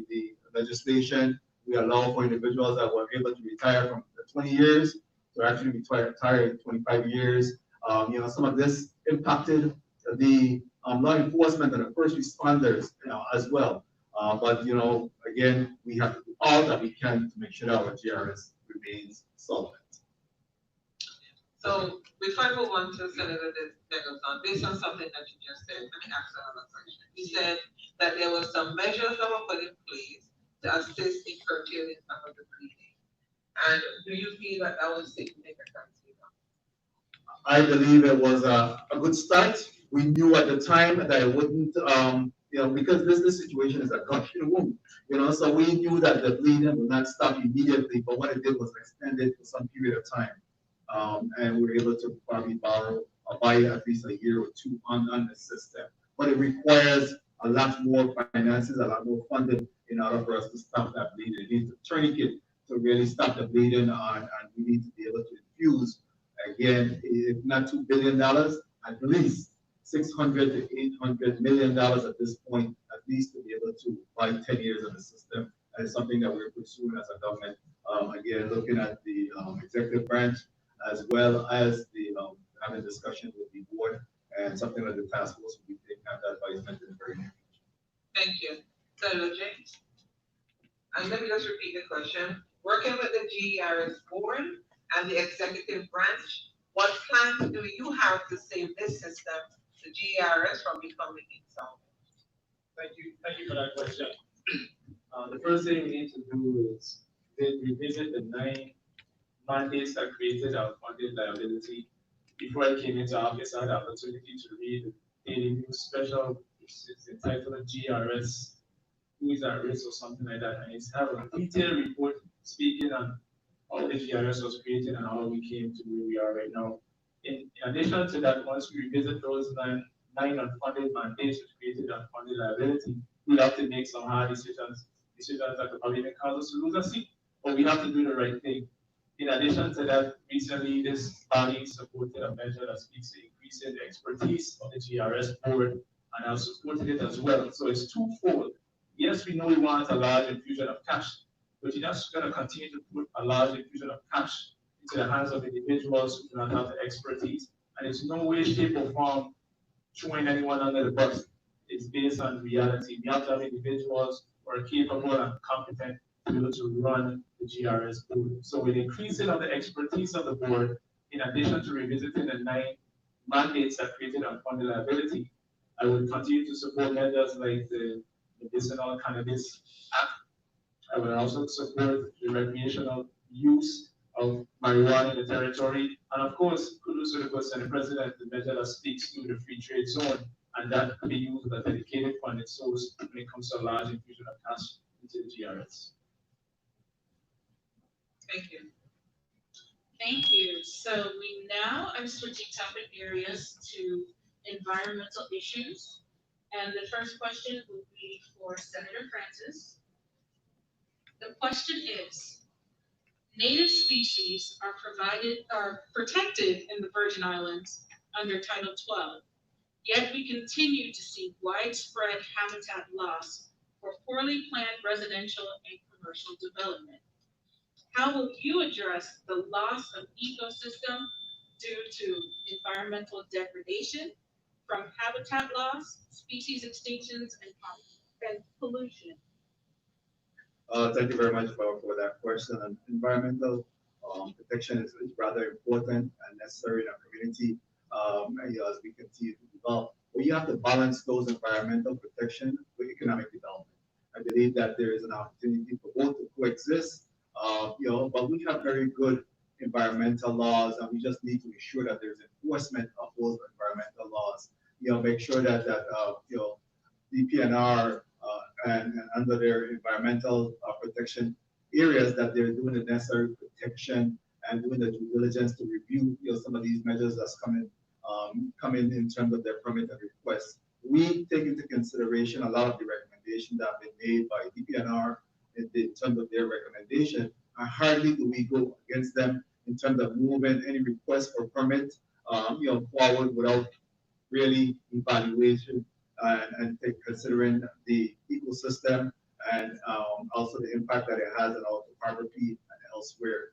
legislation. We allow for individuals that were able to retire from 20 years to actually retire in 25 years. Some of this impacted the law enforcement and the first responders as well. But again, we have to do all that we can to make sure that our GRS remains solvent. So before I move on to Senator Nicholson, based on something that you just said, let me ask another question. You said that there were some measures that were put in place to assist in curtailing some of the bleeding. And do you feel that that was significant? I believe it was a good start. We knew at the time that it wouldn't, because this situation is a gushing wound, so we knew that the bleeding would not stop immediately, but what it did was extend it for some period of time. And we were able to probably buy at least a year or two on the system. But it requires a lot more finances, a lot more funding in order for us to stop that bleeding. It needs a tourniquet to really stop the bleeding, and we need to be able to infuse, again, if not $2 billion, at least $600 to $800 million at this point, at least to be able to buy 10 years of the system. And it's something that we're pursuing as a government. Again, looking at the executive branch, as well as the having discussion with the board, and something that the task force will be taking up that advisement in the very near future. Thank you. Senator James. And let me just repeat the question. Working with the GERS board and the executive branch, what plans do you have to save this system, the GERS, from becoming insolvent? Thank you for that question. The first thing we need to do is revisit the 9 mandates that created our funded liability. Before I came into office, I had the opportunity to read the Daily News special, which is entitled GRS, Who is at Risk or something like that. And it's have a detailed report speaking on how the GRS was created and how we came to where we are right now. In addition to that, once we revisit those nine unfunded mandates which created unfunded liability, we'll have to make some hard decisions that could probably cause us to lose a seat, but we have to do the right thing. In addition to that, recently this body supported a measure that speaks to increasing the expertise of the GRS board, and I've supported it as well. So it's twofold. Yes, we know we want a large infusion of cash, but you're not going to continue to put a large infusion of cash into the hands of individuals who do not have the expertise. And it's no way, shape, or form throwing anyone under the bus. It's based on reality. We have to have individuals who are capable and competent to be able to run the GRS board. So with increasing of the expertise of the board, in addition to revisiting the 9 mandates that created unfunded liability, I would continue to support measures like the Medicinal Cannabis Act. I would also support the recreational use of marijuana in the territory. And of course, kudos to the Senate President, the measure that speaks to the free trade zone, and that could be used as a dedicated funding source when it comes to a large infusion of cash into the GRS. Thank you. Thank you. So we now are switching topic areas to environmental issues. And the first question will be for Senator Francis. The question is, native species are protected in the Virgin Islands under Title 12, yet we continue to see widespread habitat loss for poorly planned residential and commercial development. How will you address the loss of ecosystem due to environmental degradation from habitat loss, species extinctions, and pollution? Thank you very much for that question. And environmental protection is rather important and necessary in our community as we continue to develop. But you have to balance those environmental protection with economic development. I believe that there is an opportunity for both to coexist, but we have very good environmental laws, and we just need to ensure that there's enforcement of those environmental laws. Make sure that DPNR and under their environmental protection areas that they're doing the necessary protection and doing the due diligence to review some of these measures that's coming in terms of their permit and requests. We take into consideration a lot of the recommendations that have been made by DPNR in terms of their recommendation, and hardly do we go against them in terms of moving any request for permit forward without really evaluation and considering the ecosystem and also the impact that it has on our topography and elsewhere.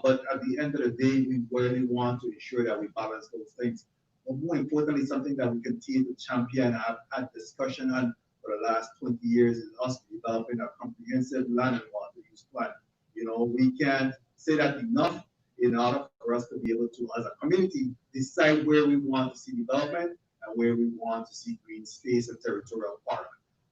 But at the end of the day, we really want to ensure that we balance those things. But more importantly, something that we continue to champion and have had discussion on for the last 20 years is us developing a comprehensive land and water use plan. We can't say that enough in order for us to be able to, as a community, decide where we want to see development and where we want to see green space and territorial park.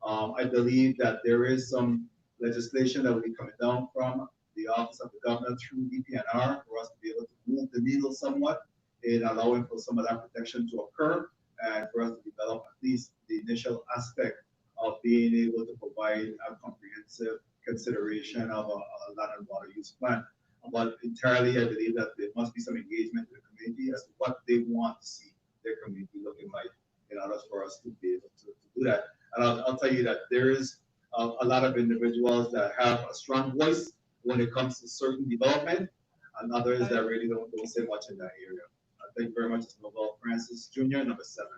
I believe that there is some legislation that will be coming down from the Office of the Governor through DPNR for us to be able to move the needle somewhat in allowing for some of that protection to occur and for us to develop at least the initial aspect of being able to provide a comprehensive consideration of a land and water use plan. But entirely, I believe that there must be some engagement in the community as to what they want to see their community looking like in order for us to be able to do that. And I'll tell you that there is a lot of individuals that have a strong voice when it comes to certain development, and others that really don't say much in that area. Thank you very much, Nobel Francis Jr., number 7.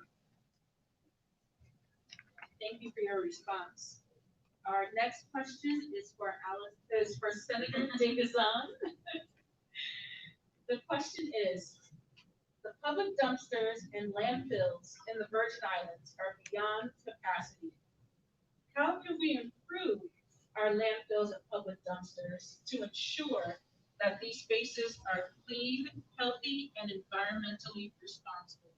Thank you for your response. Our next question is for Senator Dingazan. The question is, the public dumpsters and landfills in the Virgin Islands are beyond capacity. How can we improve our landfills and public dumpsters to ensure that these spaces are clean, healthy, and environmentally responsible?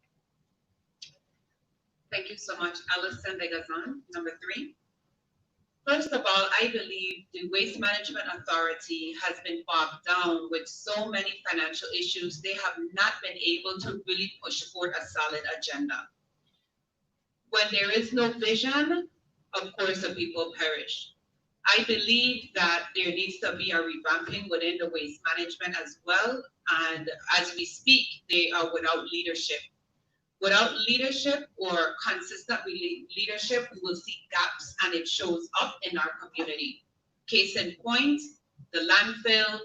Thank you so much, Alison Degazan, number 3. First of all, I believe the Waste Management Authority has been bogged down with so many financial issues. They have not been able to really push forward a solid agenda. When there is no vision, of course, the people perish. I believe that there needs to be a revamping within the waste management as well. And as we speak, they are without leadership. Without leadership or consistent leadership, we will see gaps and it shows up in our community. Case in point, the landfill,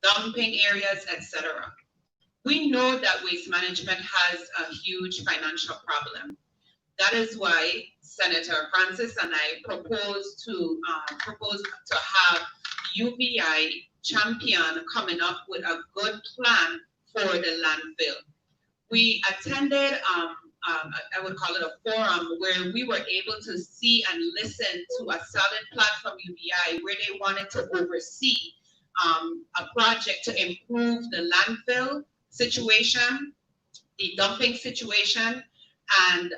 dumping areas, etc. We know that waste management has a huge financial problem. That is why Senator Francis and I proposed to have UBI champion coming up with a good plan for the landfill. We attended, I would call it a forum, where we were able to see and listen to a solid plan from UBI where they wanted to oversee a project to improve the landfill situation, the dumping situation. And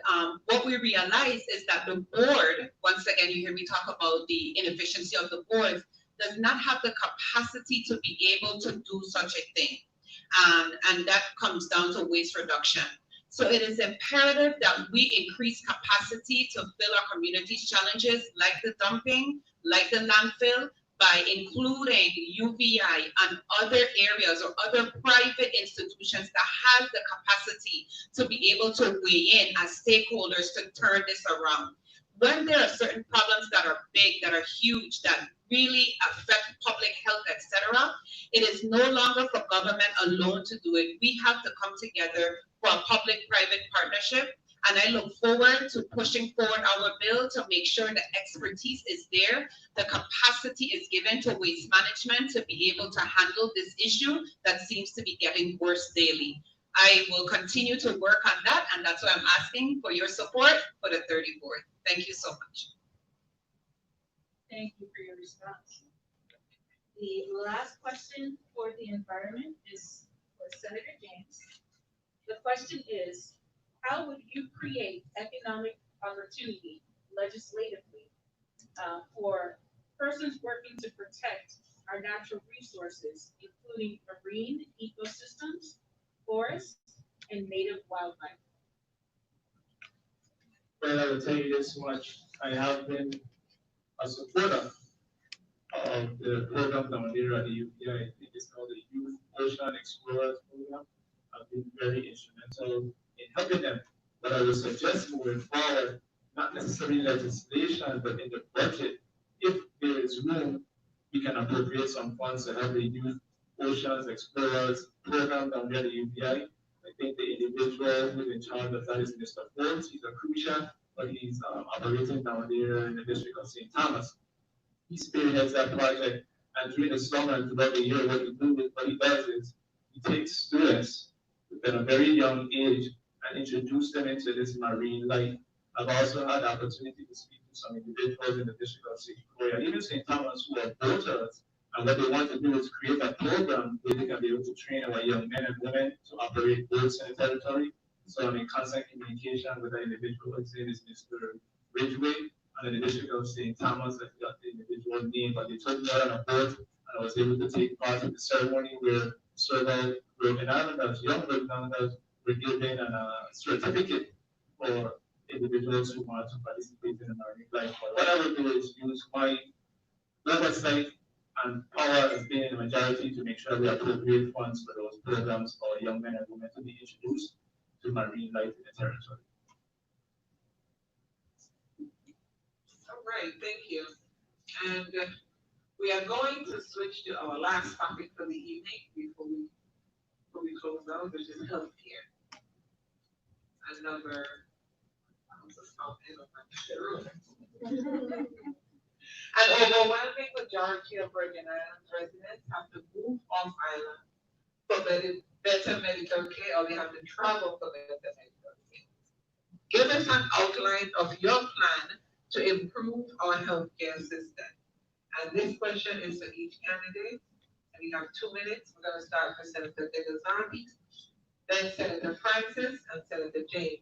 what we realized is that the board, once again, you hear me talk about the inefficiency of the board, does not have the capacity to be able to do such a thing. And that comes down to waste reduction. So it is imperative that we increase capacity to fill our community's challenges, like the dumping, like the landfill, by including UVI and other areas or other private institutions that have the capacity to be able to weigh in as stakeholders to turn this around. When there are certain problems that are big, that are huge, that really affect public health, etc., it is no longer for government alone to do it. We have to come together for a public-private partnership. And I look forward to pushing forward our bill to make sure the expertise is there, the capacity is given to waste management to be able to handle this issue that seems to be getting worse daily. I will continue to work on that, and that's why I'm asking for your support for the 34th. Thank you so much. Thank you for your response. The last question for the environment is for Senator James. The question is, how would you create economic opportunity legislatively for persons working to protect our natural resources, including marine ecosystems, forests, and native wildlife? Well, I will tell you this much. I have been a supporter of the program down there at the UPI. I think it's called the Youth Ocean Explorers Program. I've been very instrumental in helping them. But I would suggest moving forward, not necessarily legislation, but in the budget, if there is room, we can appropriate some funds to have the Youth Oceans Explorers Program down there at the UPI. I think the individual who's in charge of that is Mr. Forbes. He's a Croix, but he's operating down there in the district of St. Thomas. He spearheads that project, and during the summer and throughout the year, what he does is he takes students at a very young age and introduce them into this marine life. I've also had the opportunity to speak to some individuals in the district of St. Croix and even St. Thomas who are boaters, and what they want to do is create a program where they can be able to train our young men and women to operate boats in the territory. So I'm in constant communication with the individual. His name is Mr. Ridgway, and in the district of St. Thomas. I forgot the individual name, but they took me out on a boat, and I was able to take part in the ceremony where certain Virgin Islanders, young Virgin Islanders, were given a certificate for individuals who want to participate in the marine life. But what I will do is use my oversight and power as being the majority to make sure we appropriate funds for those programs for young men and women to be introduced to marine life in the territory. All right, thank you. And we are going to switch to our last topic for the evening before we close out, which is healthcare. Another An overwhelming majority of Virgin Islands residents have to move off island for better medical care, or they have to travel for better medical care. Give us an outline of your plan to improve our healthcare system. And this question is for each candidate. And we have 2 minutes. We're going to start with Senator Degazani, then Senator Francis, and Senator James.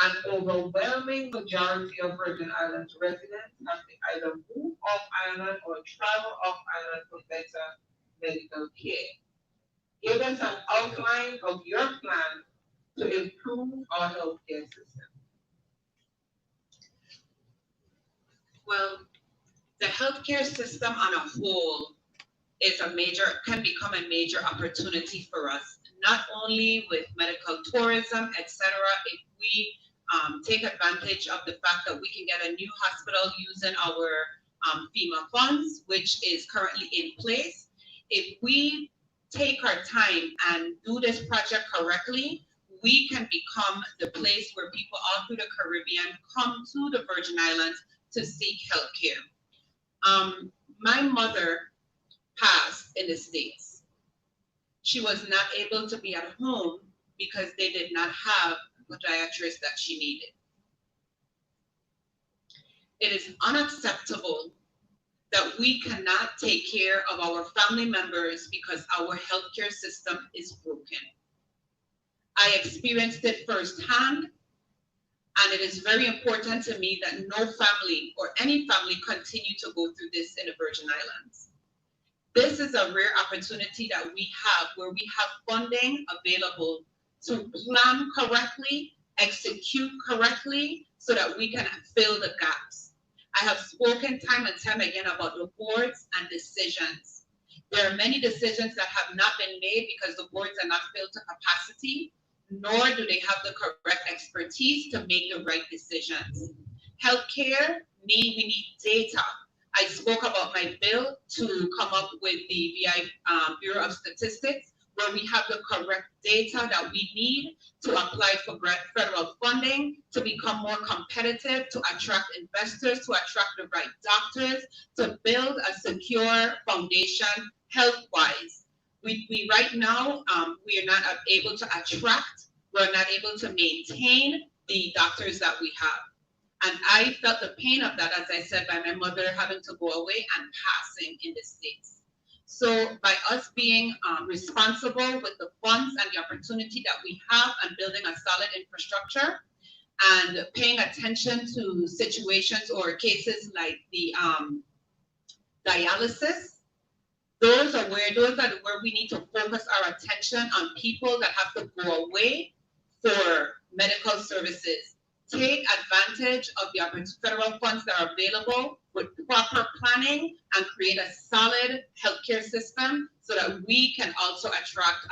An overwhelming majority of Virgin Islands residents have to either move off island or travel off island for better medical care. Give us an outline of your plan to improve our healthcare system. Well, the healthcare system on a whole can become a major opportunity for us, not only with medical tourism, etc. If we take advantage of the fact that we can get a new hospital using our FEMA funds, which is currently in place. If we take our time and do this project correctly, we can become the place where people all through the Caribbean come to the Virgin Islands to seek health care. My mother passed in the States. She was not able to be at home because they did not have the podiatrist that she needed. It is unacceptable that we cannot take care of our family members because our healthcare system is broken. I experienced it firsthand, and it is very important to me that no family or any family continue to go through this in the Virgin Islands. This is a rare opportunity that we have where we have funding available to plan correctly, execute correctly, so that we can fill the gaps. I have spoken time and time again about the boards and decisions. There are many decisions that have not been made because the boards are not filled to capacity, nor do they have the correct expertise to make the right decisions. Healthcare, we need data. I spoke about my bill to come up with the VI Bureau of Statistics, where we have the correct data that we need to apply for federal funding, to become more competitive, to attract investors, to attract the right doctors, to build a secure foundation health-wise. We right now, we are not able to attract, we're not able to maintain the doctors that we have. And I felt the pain of that, as I said, by my mother having to go away and passing in the States. So by us being responsible with the funds and the opportunity that we have and building a solid infrastructure and paying attention to situations or cases like the dialysis, those are where we need to focus our attention on people that have to go away for medical services. Take advantage of the federal funds that are available with proper planning and create a solid healthcare system so that we can also attract,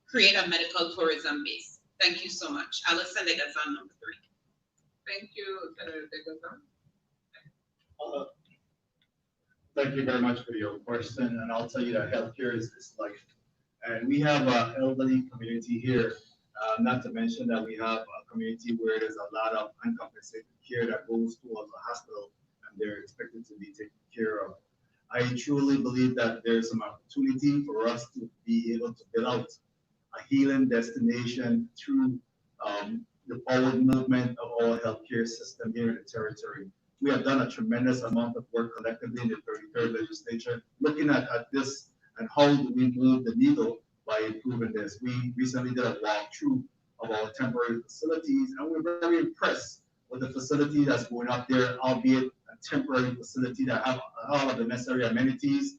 create a medical tourism base. Thank you so much. Alison Degazan, number 3. Thank you, Senator Degazan. Thank you very much for your question, and I'll tell you that healthcare is life. And we have an elderly community here, not to mention that we have a community where there's a lot of uncompensated care that goes towards the hospital, and they're expected to be taken care of. I truly believe that there's some opportunity for us to be able to build out a healing destination through the forward movement of our healthcare system here in the territory. We have done a tremendous amount of work collectively in the 33rd legislature, looking at this and how do we move the needle by improving this. We recently did a walkthrough of our temporary facilities, and we're very impressed with the facility that's going up there, albeit a temporary facility that have all of the necessary amenities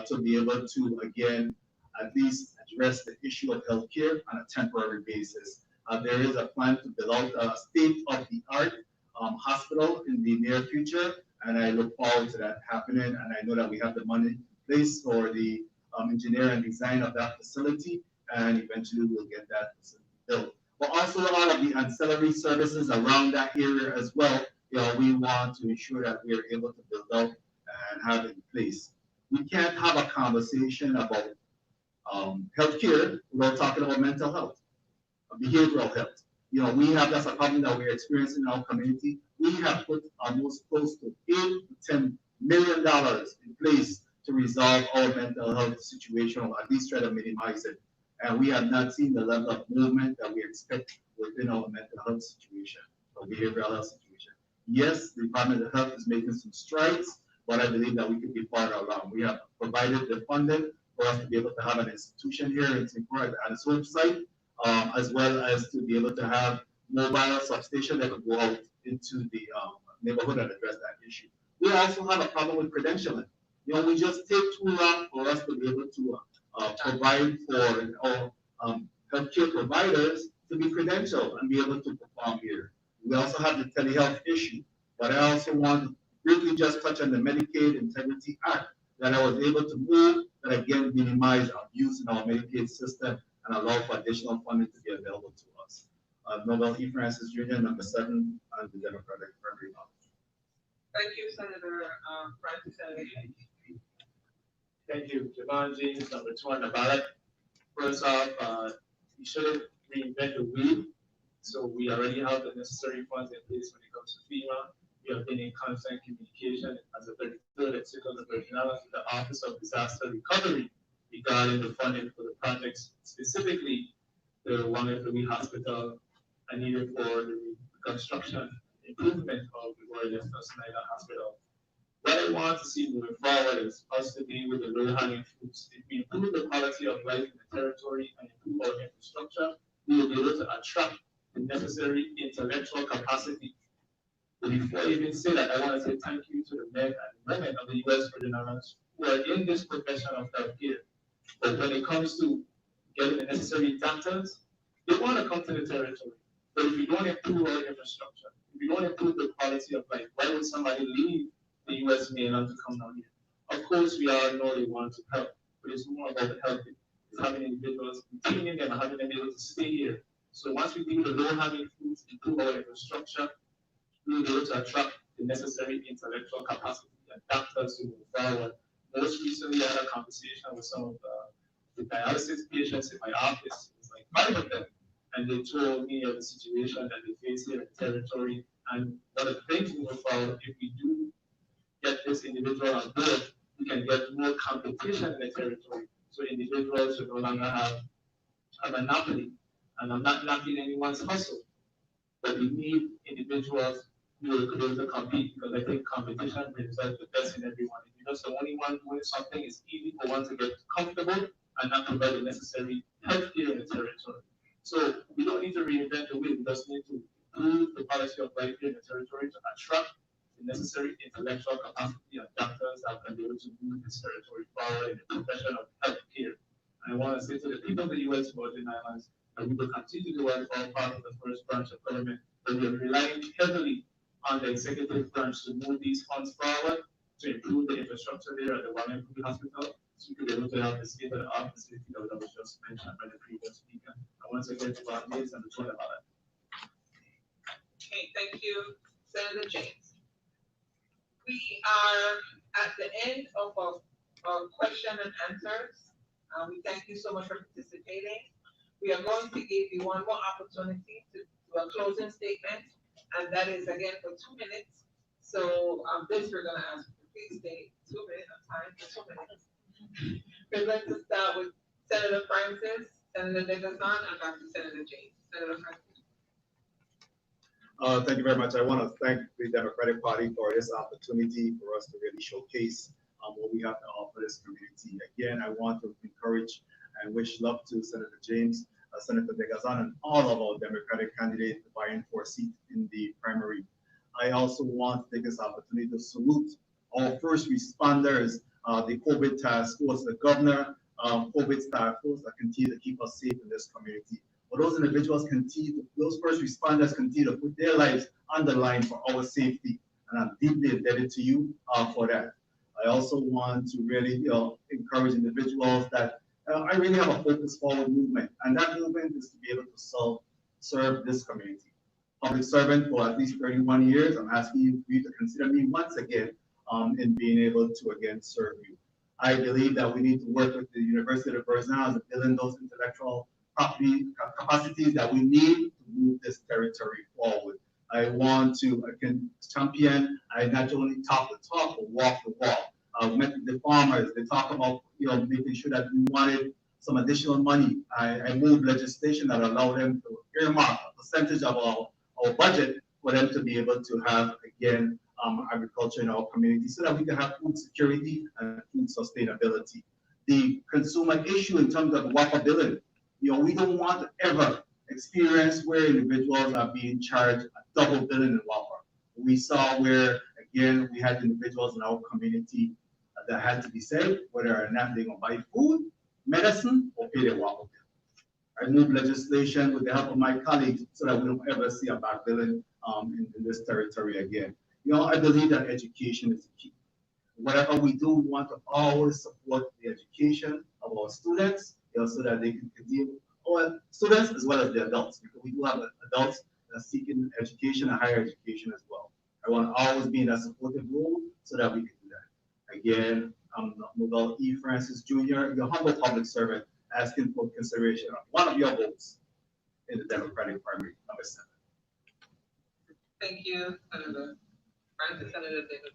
to be able to, again, at least address the issue of healthcare on a temporary basis. There is a plan to build out a state-of-the-art hospital in the near future, and I look forward to that happening. And I know that we have the money in place for the engineering and design of that facility, and eventually we'll get that facility built. But also all of the ancillary services around that area as well, we want to ensure that we are able to build out and have in place. We can't have a conversation about healthcare without talking about mental health, behavioral health. We have, that's a problem that we're experiencing in our community. We have put almost close to $8 to $10 million in place to resolve our mental health situation, or at least try to minimize it. And we have not seen the level of movement that we expect within our mental health situation, or behavioral health situation. Yes, the Department of Health is making some strides, but I believe that we could be farther along. We have provided the funding for us to be able to have an institution here in St. Croix at its website, as well as to be able to have mobile substation that could go out into the neighborhood and address that issue. We also have a problem with credentialing. We just take too long for us to be able to provide for our healthcare providers to be credentialed and be able to perform here. We also have the telehealth issue, but I also want to briefly just touch on the Medicaid Integrity Act that I was able to move that again minimize abuse in our Medicaid system and allow for additional funding to be available to us. Nobel E. Francis Jr., number 7 on the Democratic Party. Thank you, Senator Francis. Thank you. Javon James, number 2 on the ballot. First off, we shouldn't reinvent the wheel. So we already have the necessary funds in place when it comes to FEMA. We have been in constant communication as a 33rd Executive of Virgin Islands with the Office of Disaster Recovery regarding the funding for the projects, specifically the one at Louis Hospital and needed for the reconstruction improvement of the Royal Snyder Hospital. What I want to see moving forward is us to deal with the low-hanging fruits. If we improve the quality of life in the territory and improve our infrastructure, we will be able to attract the necessary intellectual capacity. But before I even say that, I want to say thank you to the men and women of the U.S. Virgin Islands who are in this profession of healthcare. But when it comes to getting the necessary doctors, they want to come to the territory. But if we don't improve our infrastructure, if we don't improve the quality of life, why would somebody leave the U.S. mainland to come down here? Of course, we all know they want to help, but it's more about the help. It's having individuals, retaining them, and having them able to stay here. So once we do the low-hanging fruits, improve our infrastructure, we will be able to attract the necessary intellectual capacity and doctors to move forward. Most recently, I had a conversation with some of the dialysis patients in my office. It's like 5 of them, and they told me of the situation that they face here in the territory. And one of the things moving forward, if we do get this individual on board, we can get more competition in the territory. So individuals should no longer have a monopoly. And I'm not knocking anyone's hustle, but we need individuals who will be able to compete, because I think competition brings out the best in everyone. If you're just the only one doing something, it's easy for one to get comfortable and not provide the necessary health care in the territory. So we don't need to reinvent the wheel. We just need to improve the quality of life here in the territory to attract the the necessary intellectual capacity of doctors that can be able to move this territory forward in the profession of healthcare. And I want to say to the people of the U.S. Virgin Islands that we will continue to work all part of the first branch of government, but we are relying heavily on the executive branch to move these funds forward to improve the infrastructure there at the Wellington Hospital, so we could be able to have the state-of-the-art facility that was just mentioned by the previous speaker. I want to get to our needs and the total about it. Okay, thank you, Senator James. We are at the end of our question and answers. We thank you so much for participating. We are going to give you one more opportunity to do a closing statement, and that is again for 2 minutes. So this we're going to ask you to please stay 2 minutes of time for 2 minutes. We're going to start with Senator Francis, Senator Nicholson, and Dr. Senator James. Senator Francis. Thank you very much. I want to thank the Democratic Party for this opportunity for us to really showcase what we have to offer this community. Again, I want to encourage and wish luck to Senator James, Senator Degazan, and all of our Democratic candidates vying for a seat in the primary. I also want to take this opportunity to salute our first responders, the COVID task force, the governor, COVID staff force that continue to keep us safe in this community. But those individuals those first responders continue to put their lives on the line for our safety, and I'm deeply indebted to you for that. I also want to really encourage individuals that I really have a focus forward movement, and that movement is to be able to serve this community. Public servant for at least 31 years, I'm asking you to consider me once again in being able to again serve you. I believe that we need to work with the University of the Virgin Islands in building those intellectual property capacities that we need to move this territory forward. I want to champion. I not only talk the talk, but walk the walk. Met the farmers. They talk about making sure that we wanted some additional money. I moved legislation that allowed them to earmark a percentage of our budget for them to be able to have again agriculture in our community, so that we can have food security and food sustainability. The consumer issue in terms of walkability. We don't want to ever experience where individuals are being charged a double billing in Whopper. We saw where, again, we had individuals in our community that had to be said whether or not they're going to buy food, medicine, or pay their Whopper bill. I moved legislation with the help of my colleagues so that we don't ever see a back billing in this territory again. I believe that education is the key. Whatever we do, we want to always support the education of our students, so that they can continue, our students as well as the adults, because we do have adults that are seeking education and higher education as well. I want to always be in that supportive role so that we can do that. Again, I'm Nobel E. Francis Jr., your humble public servant, asking for consideration of one of your votes in the Democratic primary, number 7. Thank you, Senator Francis. Senator Davis.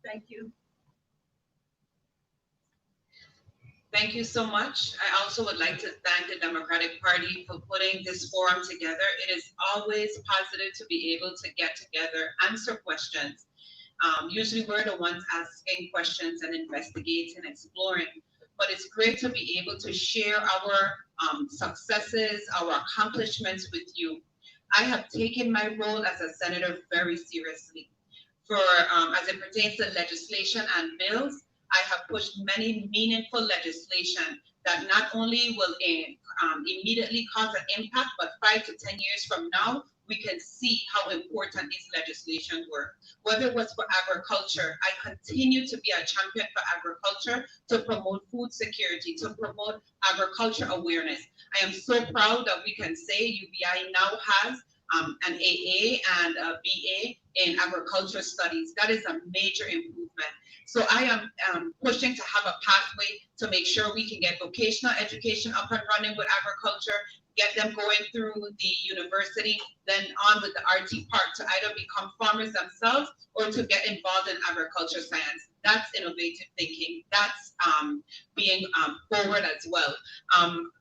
Thank you. Thank you so much. I also would like to thank the Democratic Party for putting this forum together. It is always positive to be able to get together, answer questions. Usually we're the ones asking questions and investigating and exploring, but it's great to be able to share our successes, our accomplishments with you. I have taken my role as a senator very seriously. As it pertains to legislation and bills, I have pushed many meaningful legislation that not only will immediately cause an impact, but 5 to 10 years from now, we can see how important these legislation were. Whether it was for agriculture, I continue to be a champion for agriculture, to promote food security, to promote agriculture awareness. I am so proud that we can say UBI now has an AA and a BA in agriculture studies. That is a major improvement. So I am pushing to have a pathway to make sure we can get vocational education up and running with agriculture, get them going through the university, then on with the RT part to either become farmers themselves or to get involved in agriculture science. That's innovative thinking. That's being forward as well.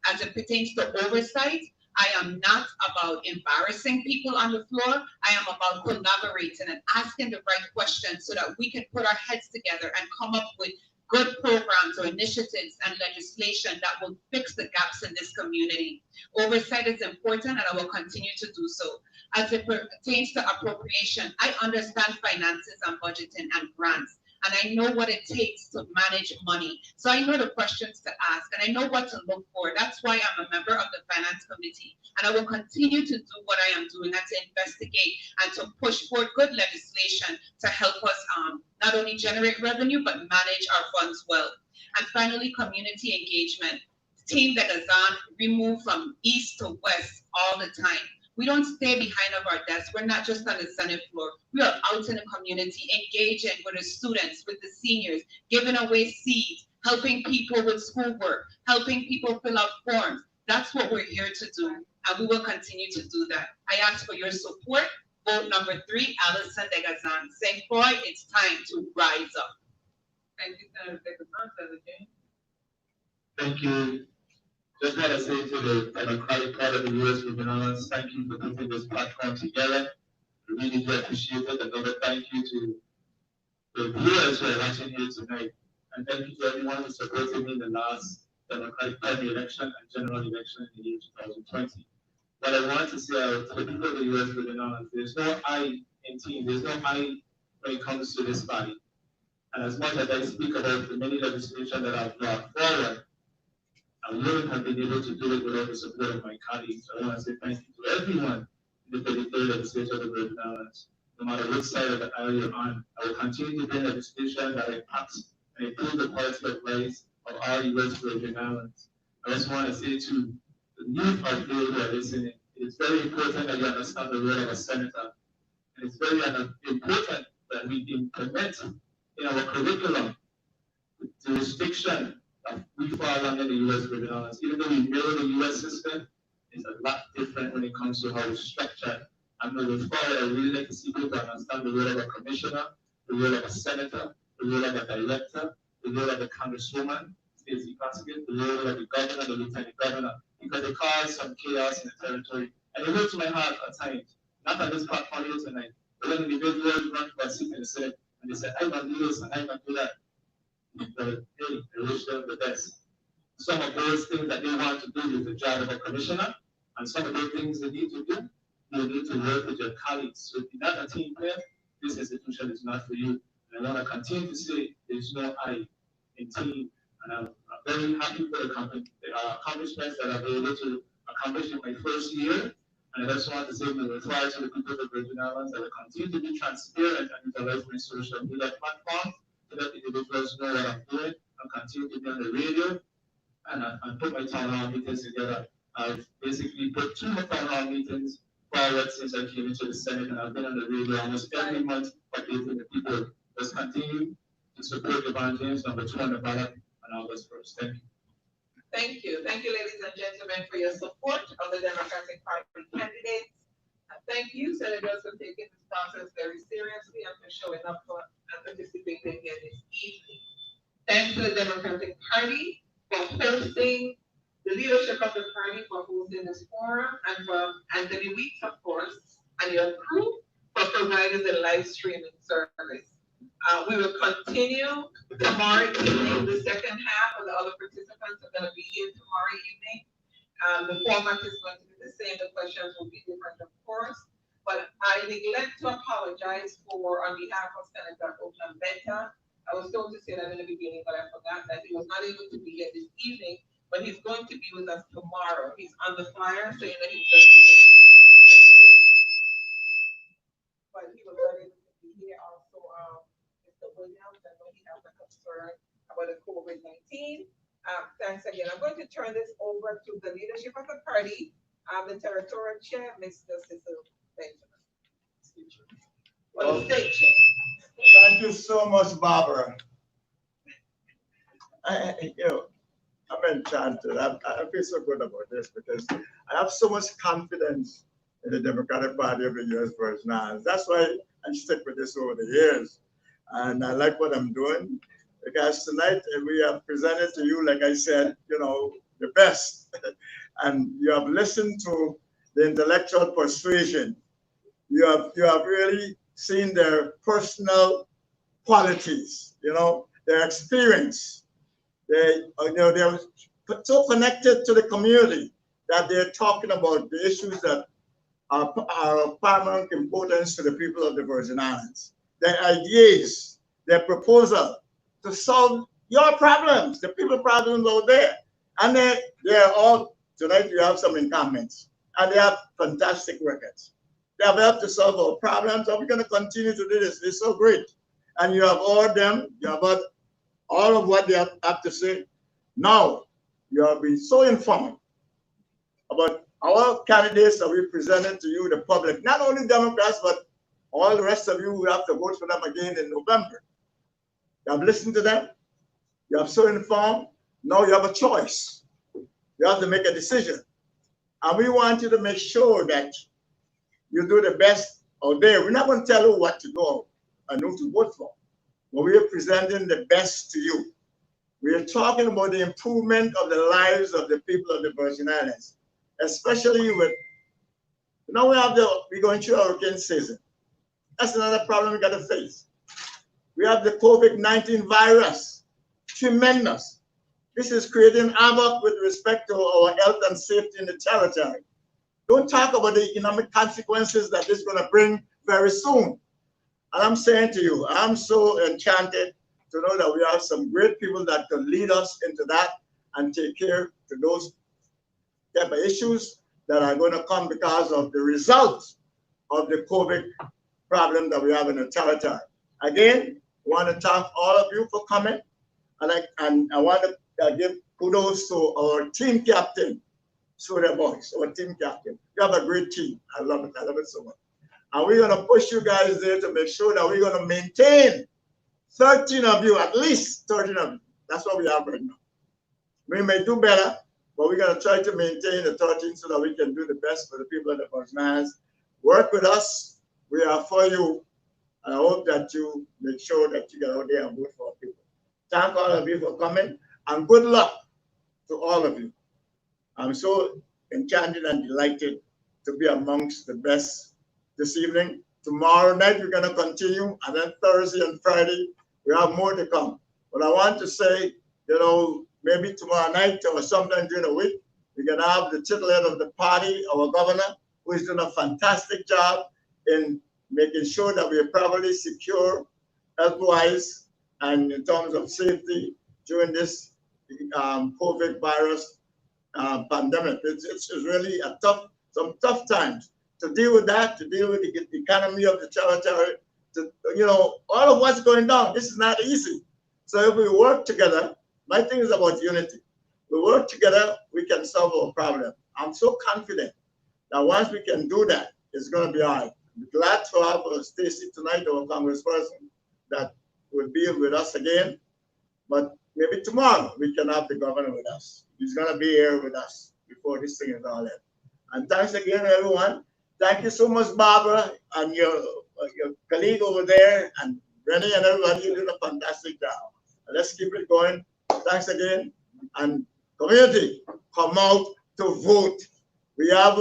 As it pertains to oversight, I am not about embarrassing people on the floor. I am about collaborating and asking the right questions so that we can put our heads together and come up with good programs or initiatives and legislation that will fix the gaps in this community. Oversight is important, and I will continue to do so. As it pertains to appropriation, I understand finances and budgeting and grants, and I know what it takes to manage money. So I know the questions to ask, and I know what to look for. That's why I'm a member of the Finance Committee, and I will continue to do what I am doing, and to investigate and to push for good legislation to help us not only generate revenue, but manage our funds well. And finally, community engagement. Team that is on, we move from east to west all the time. We don't stay behind of our desks. We're not just on the Senate floor. We are out in the community, engaging with the students, with the seniors, giving away seeds, helping people with schoolwork, helping people fill out forms. That's what we're here to do, and we will continue to do that. I ask for your support. Vote number 3, Alison Degazan. St. Croix, it's time to rise up. Thank you, Senator Degazan. Senator James. Thank you. Just want to say to the Democratic part of the U.S. Virgin Islands, thank you for putting this platform together. I really do appreciate it. Another thank you to the viewers who are watching here tonight. And thank you to everyone who supported me in the last Democratic primary election and general election in the year 2020. What I want to say to the people of the U.S. Virgin Islands, there's no I in team, there's no I when it comes to this body. And as much as I speak about the many legislation that I've brought forward, I wouldn't have been able to do it without the support of my colleagues. So I want to say thank you to everyone in the 33rd legislature of the Virgin Islands. No matter which side of the aisle you're on, I will continue to bring legislation that impacts and improve the quality of life of our U.S. Virgin Islands. I just want to say to the youth out there who are listening, it's very important that you understand the role of a senator. And it's very important that we implement in our curriculum the jurisdiction that we fall under the U.S. Virgin Islands. Even though we mirror the U.S. system, it's a lot different when it comes to how it's structured. And moving forward, I really like to see people understand the role of a commissioner, the role of a senator, the role of a director, the role of a congresswoman, Stacey Plaskett, the role of the governor, the lieutenant governor, because it caused some chaos in the territory. And it hurts my heart at times, not on this platform here tonight, but when individuals run for a seat in the Senate and they say, I'm going to do this and I'm going to do that. But hey, I wish them the best. Some of those things that they want to do is the job of a commissioner, and some of those things they need to do, you need to work with your colleagues. So if you're not a team player, this institution is not for you. And I want to continue to say there's no I in team. And I'm very happy for the accomplishments that I've been able to accomplish in my first year. And I just want to say, we reply to the people of the Virgin Islands, I will continue to be transparent and utilize my social media platform so that individuals know what I'm doing. I'll continue to be on the radio and put my town hall meetings together. I've basically put 2 town hall meetings forward since I came into the Senate, and I've been on the radio almost every month updating the people. Let's continue to support Devon James, number 2 on the ballot on August 1st. Thank you. Thank you. Thank you, ladies and gentlemen, for your support of the Democratic Party candidates. And thank you, senators, for taking this process very seriously and for showing up for and participating here this evening. Thanks to the Democratic Party for hosting, the leadership of the party for hosting this forum, and for Anthony Weeks, of course, and your crew for providing the live streaming service. We will continue tomorrow evening. The second half of the other participants are going to be here tomorrow evening. The format is going to be the same. The questions will be different, of course. But I neglect to apologize for, on behalf of Senator Ojan Benta. I was told to say that in the beginning, but I forgot that he was not able to be here this evening, but he's going to be with us tomorrow. He's on the flyer saying that he's going to be there today. But he was not able to be here. Also, Mr. Williams, I know he has a concern about the COVID-19. Thanks again. I'm going to turn this over to the leadership of the party, the territorial chair, Mr. Cecil Benjamin. Well, thank you so much, Barbara. I'm enchanted. I feel so good about this because I have so much confidence in the Democratic Party of the U.S. Virgin Islands. That's why I stick with this over the years. And I like what I'm doing because tonight we have presented to you, like I said, the best. And you have listened to the intellectual persuasion. You have really seen their personal qualities, their experience. They're so connected to the community that they're talking about the issues that are of paramount importance to the people of the Virgin Islands. Their ideas, their proposal to solve your problems, the people's problems out there. And they're all, tonight we have some incumbents, and they have fantastic records. They have helped to solve our problems, and we're going to continue to do this. It's so great. And you have all them, you have all of what they have to say. Now, you have been so informed about our candidates that we presented to you, the public, not only Democrats, but all the rest of you who have to vote for them again in November. You have listened to them. You have so informed. Now you have a choice. You have to make a decision. And we want you to make sure that you do the best out there. We're not going to tell you what to do and who to vote for, but we are presenting the best to you. We are talking about the improvement of the lives of the people of the Virgin Islands, especially with, now we're going through hurricane season. That's another problem we got to face. We have the COVID-19 virus, tremendous. This is creating havoc with respect to our health and safety in the territory. Don't talk about the economic consequences that this is going to bring very soon. And I'm saying to you, I'm so enchanted to know that we have some great people that can lead us into that and take care to those type of issues that are going to come because of the results of the COVID problem that we have in the territory. Again, I want to thank all of you for coming, and I want to give kudos to our team captain, Surya Boys, our team captain. You have a great team. I love it so much. And we're going to push you guys there to make sure that we're going to maintain 13 of you, at least 13 of you. That's what we have right now. We may do better, but we're going to try to maintain the 13 so that we can do the best for the people of the Virgin Islands. Work with us. We are for you. I hope that you make sure that you get out there and vote for people. Thank all of you for coming, and good luck to all of you. I'm so enchanted and delighted to be amongst the best this evening. Tomorrow night, we're going to continue, and then Thursday and Friday, we have more to come. But I want to say, maybe tomorrow night or sometime during the week, we're going to have the titular of the party, our governor, who is doing a fantastic job in making sure that we are properly secure health-wise and in terms of safety during this COVID virus pandemic. It's really some tough times to deal with that, to deal with the economy of the territory, all of what's going down. This is not easy. So if we work together, my thing is about unity. We work together, we can solve our problem. I'm so confident that once we can do that, it's going to be all right. I'm glad to have Stacy tonight, our congressperson, that will be with us again. But maybe tomorrow we can have the governor with us. He's going to be here with us before this thing is all in. And thanks again, everyone. Thank you so much, Barbara, and your colleague over there, and Rennie and everybody. You're doing a fantastic job. And let's keep it going. Thanks again. And community, come out to vote. We have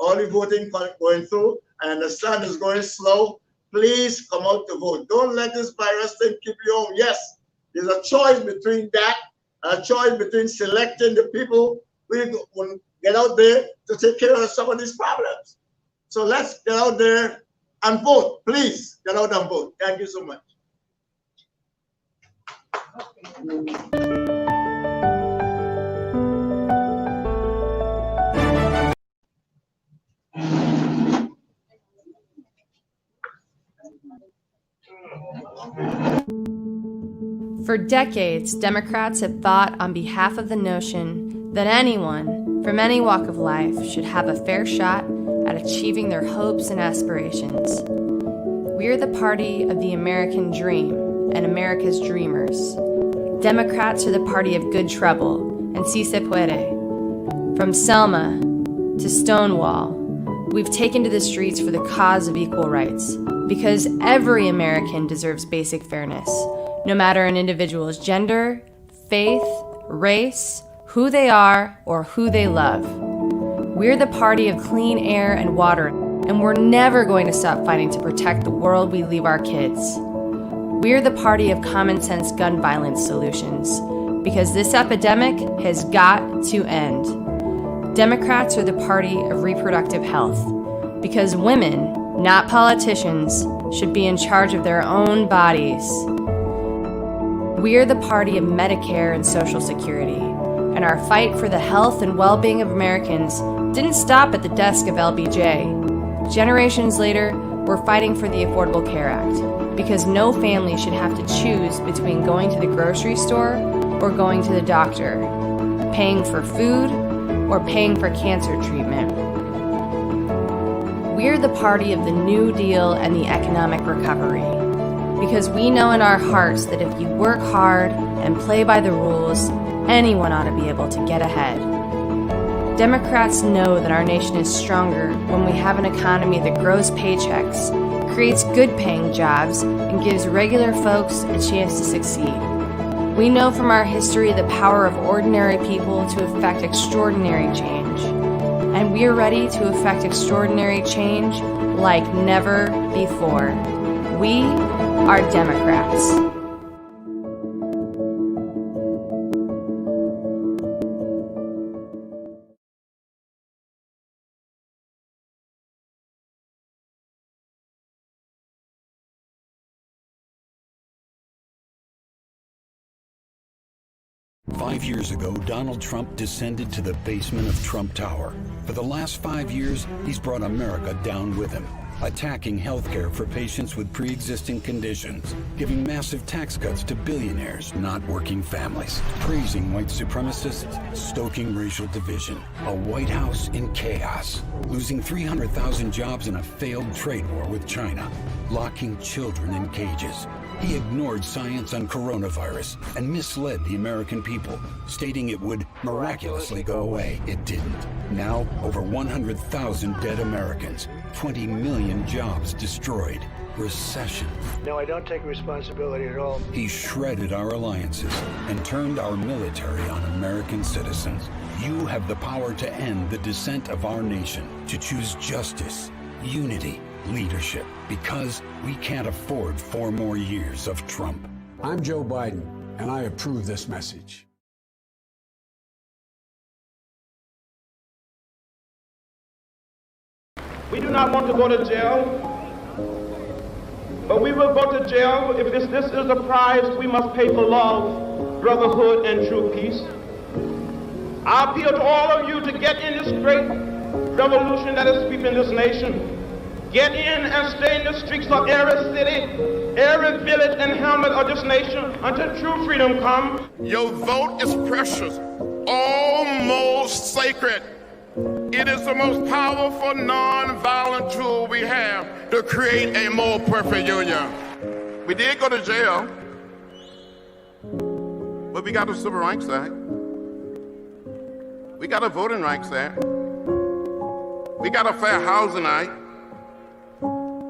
early voting going through. I understand it's going slow. Please come out to vote. Don't let this virus thing keep you home. Yes, there's a choice between that and a choice between selecting the people who will get out there to take care of some of these problems. So let's get out there and vote. Please get out and vote. Thank you so much. For decades, Democrats have fought on behalf of the notion that anyone from any walk of life should have a fair shot at achieving their hopes and aspirations. We're the party of the American dream and America's dreamers. Democrats are the party of good trouble and si se puede. From Selma to Stonewall, we've taken to the streets for the cause of equal rights, because every American deserves basic fairness, no matter an individual's gender, faith, race, who they are, or who they love. We're the party of clean air and water, and we're never going to stop fighting to protect the world we leave our kids. We're the party of common sense gun violence solutions, because this epidemic has got to end. Democrats are the party of reproductive health, Because women, not politicians, should be in charge of their own bodies. We're the party of Medicare and Social Security, and our fight for the health and well-being of Americans didn't stop at the desk of LBJ. Generations later, we're fighting for the Affordable Care Act, because no family should have to choose between going to the grocery store or going to the doctor, paying for food or paying for cancer treatment. We're the party of the New Deal and the economic recovery, because we know in our hearts that if you work hard and play by the rules, anyone ought to be able to get ahead. Democrats know that our nation is stronger when we have an economy that grows paychecks, creates good-paying jobs, and gives regular folks a chance to succeed. We know from our history the power of ordinary people to effect extraordinary change. And we are ready to effect extraordinary change like never before. We are Democrats. 5 years ago, Donald Trump descended to the basement of Trump Tower. For the last 5 years, he's brought America down with him, attacking healthcare for patients with pre-existing conditions, giving massive tax cuts to billionaires, not working families, praising white supremacists, stoking racial division, a White House in chaos, losing 300,000 jobs in a failed trade war with China, locking children in cages. He ignored science on coronavirus and misled the American people, stating it would miraculously go away. It didn't. Now, over 100,000 dead Americans, 20 million jobs destroyed, recession. No, I don't take responsibility at all. He shredded our alliances and turned our military on American citizens. You have the power to end the descent of our nation, to choose justice, unity, leadership, because we can't afford 4 more years of Trump. I'm Joe Biden, and I approve this message. We do not want to go to jail, but we will go to jail if this is the price we must pay for love, brotherhood, and true peace. I appeal to all of you to get in this great revolution that is sweeping this nation. Get in and stay in the streets of every city, every village and hamlet of this nation until true freedom comes. Your vote is precious, almost sacred. It is the most powerful non-violent tool we have to create a more perfect union. We did go to jail, but we got a Civil Rights Act. We got a Voting Rights Act. We got a Fair Housing Act.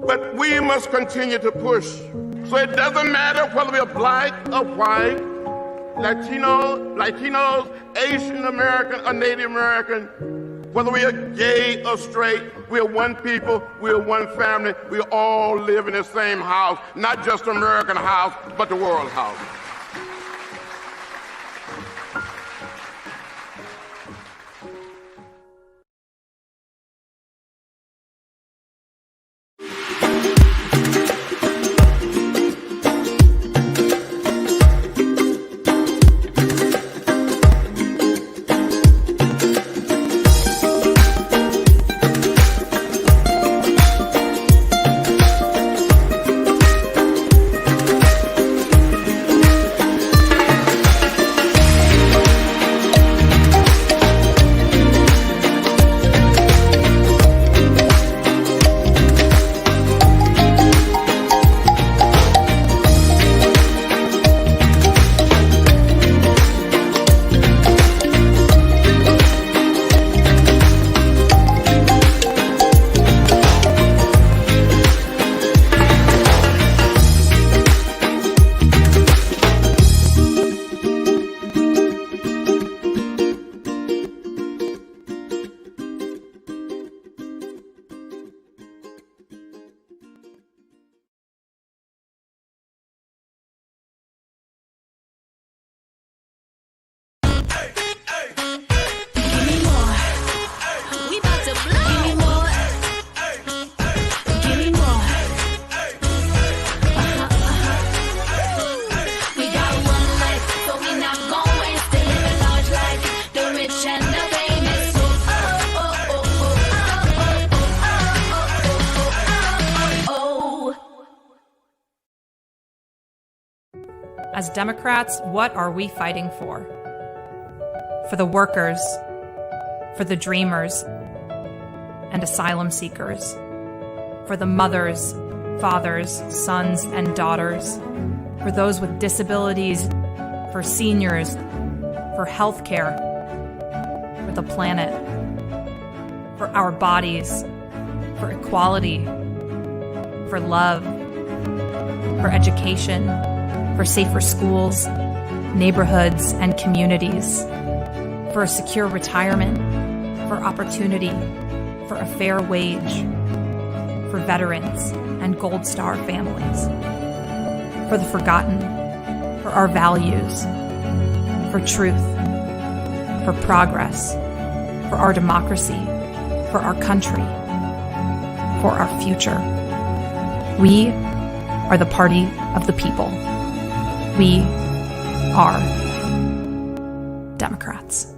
But we must continue to push. So it doesn't matter whether we're black or white, Latinos, Asian American, or Native American, whether we are gay or straight, we're one people, we're one family, we all live in the same house, not just the American house, but the world house. As Democrats, what are we fighting for? For the workers, for the dreamers and asylum seekers, for the mothers, fathers, sons, and daughters, for those with disabilities, for seniors, for healthcare, for the planet, for our bodies, for equality, for love, for education, for safer schools, neighborhoods, and communities, for a secure retirement, for opportunity, for a fair wage, for veterans and Gold Star families, for the forgotten, for our values, for truth, for progress, for our democracy, for our country, for our future. We are the party of the people. We are Democrats.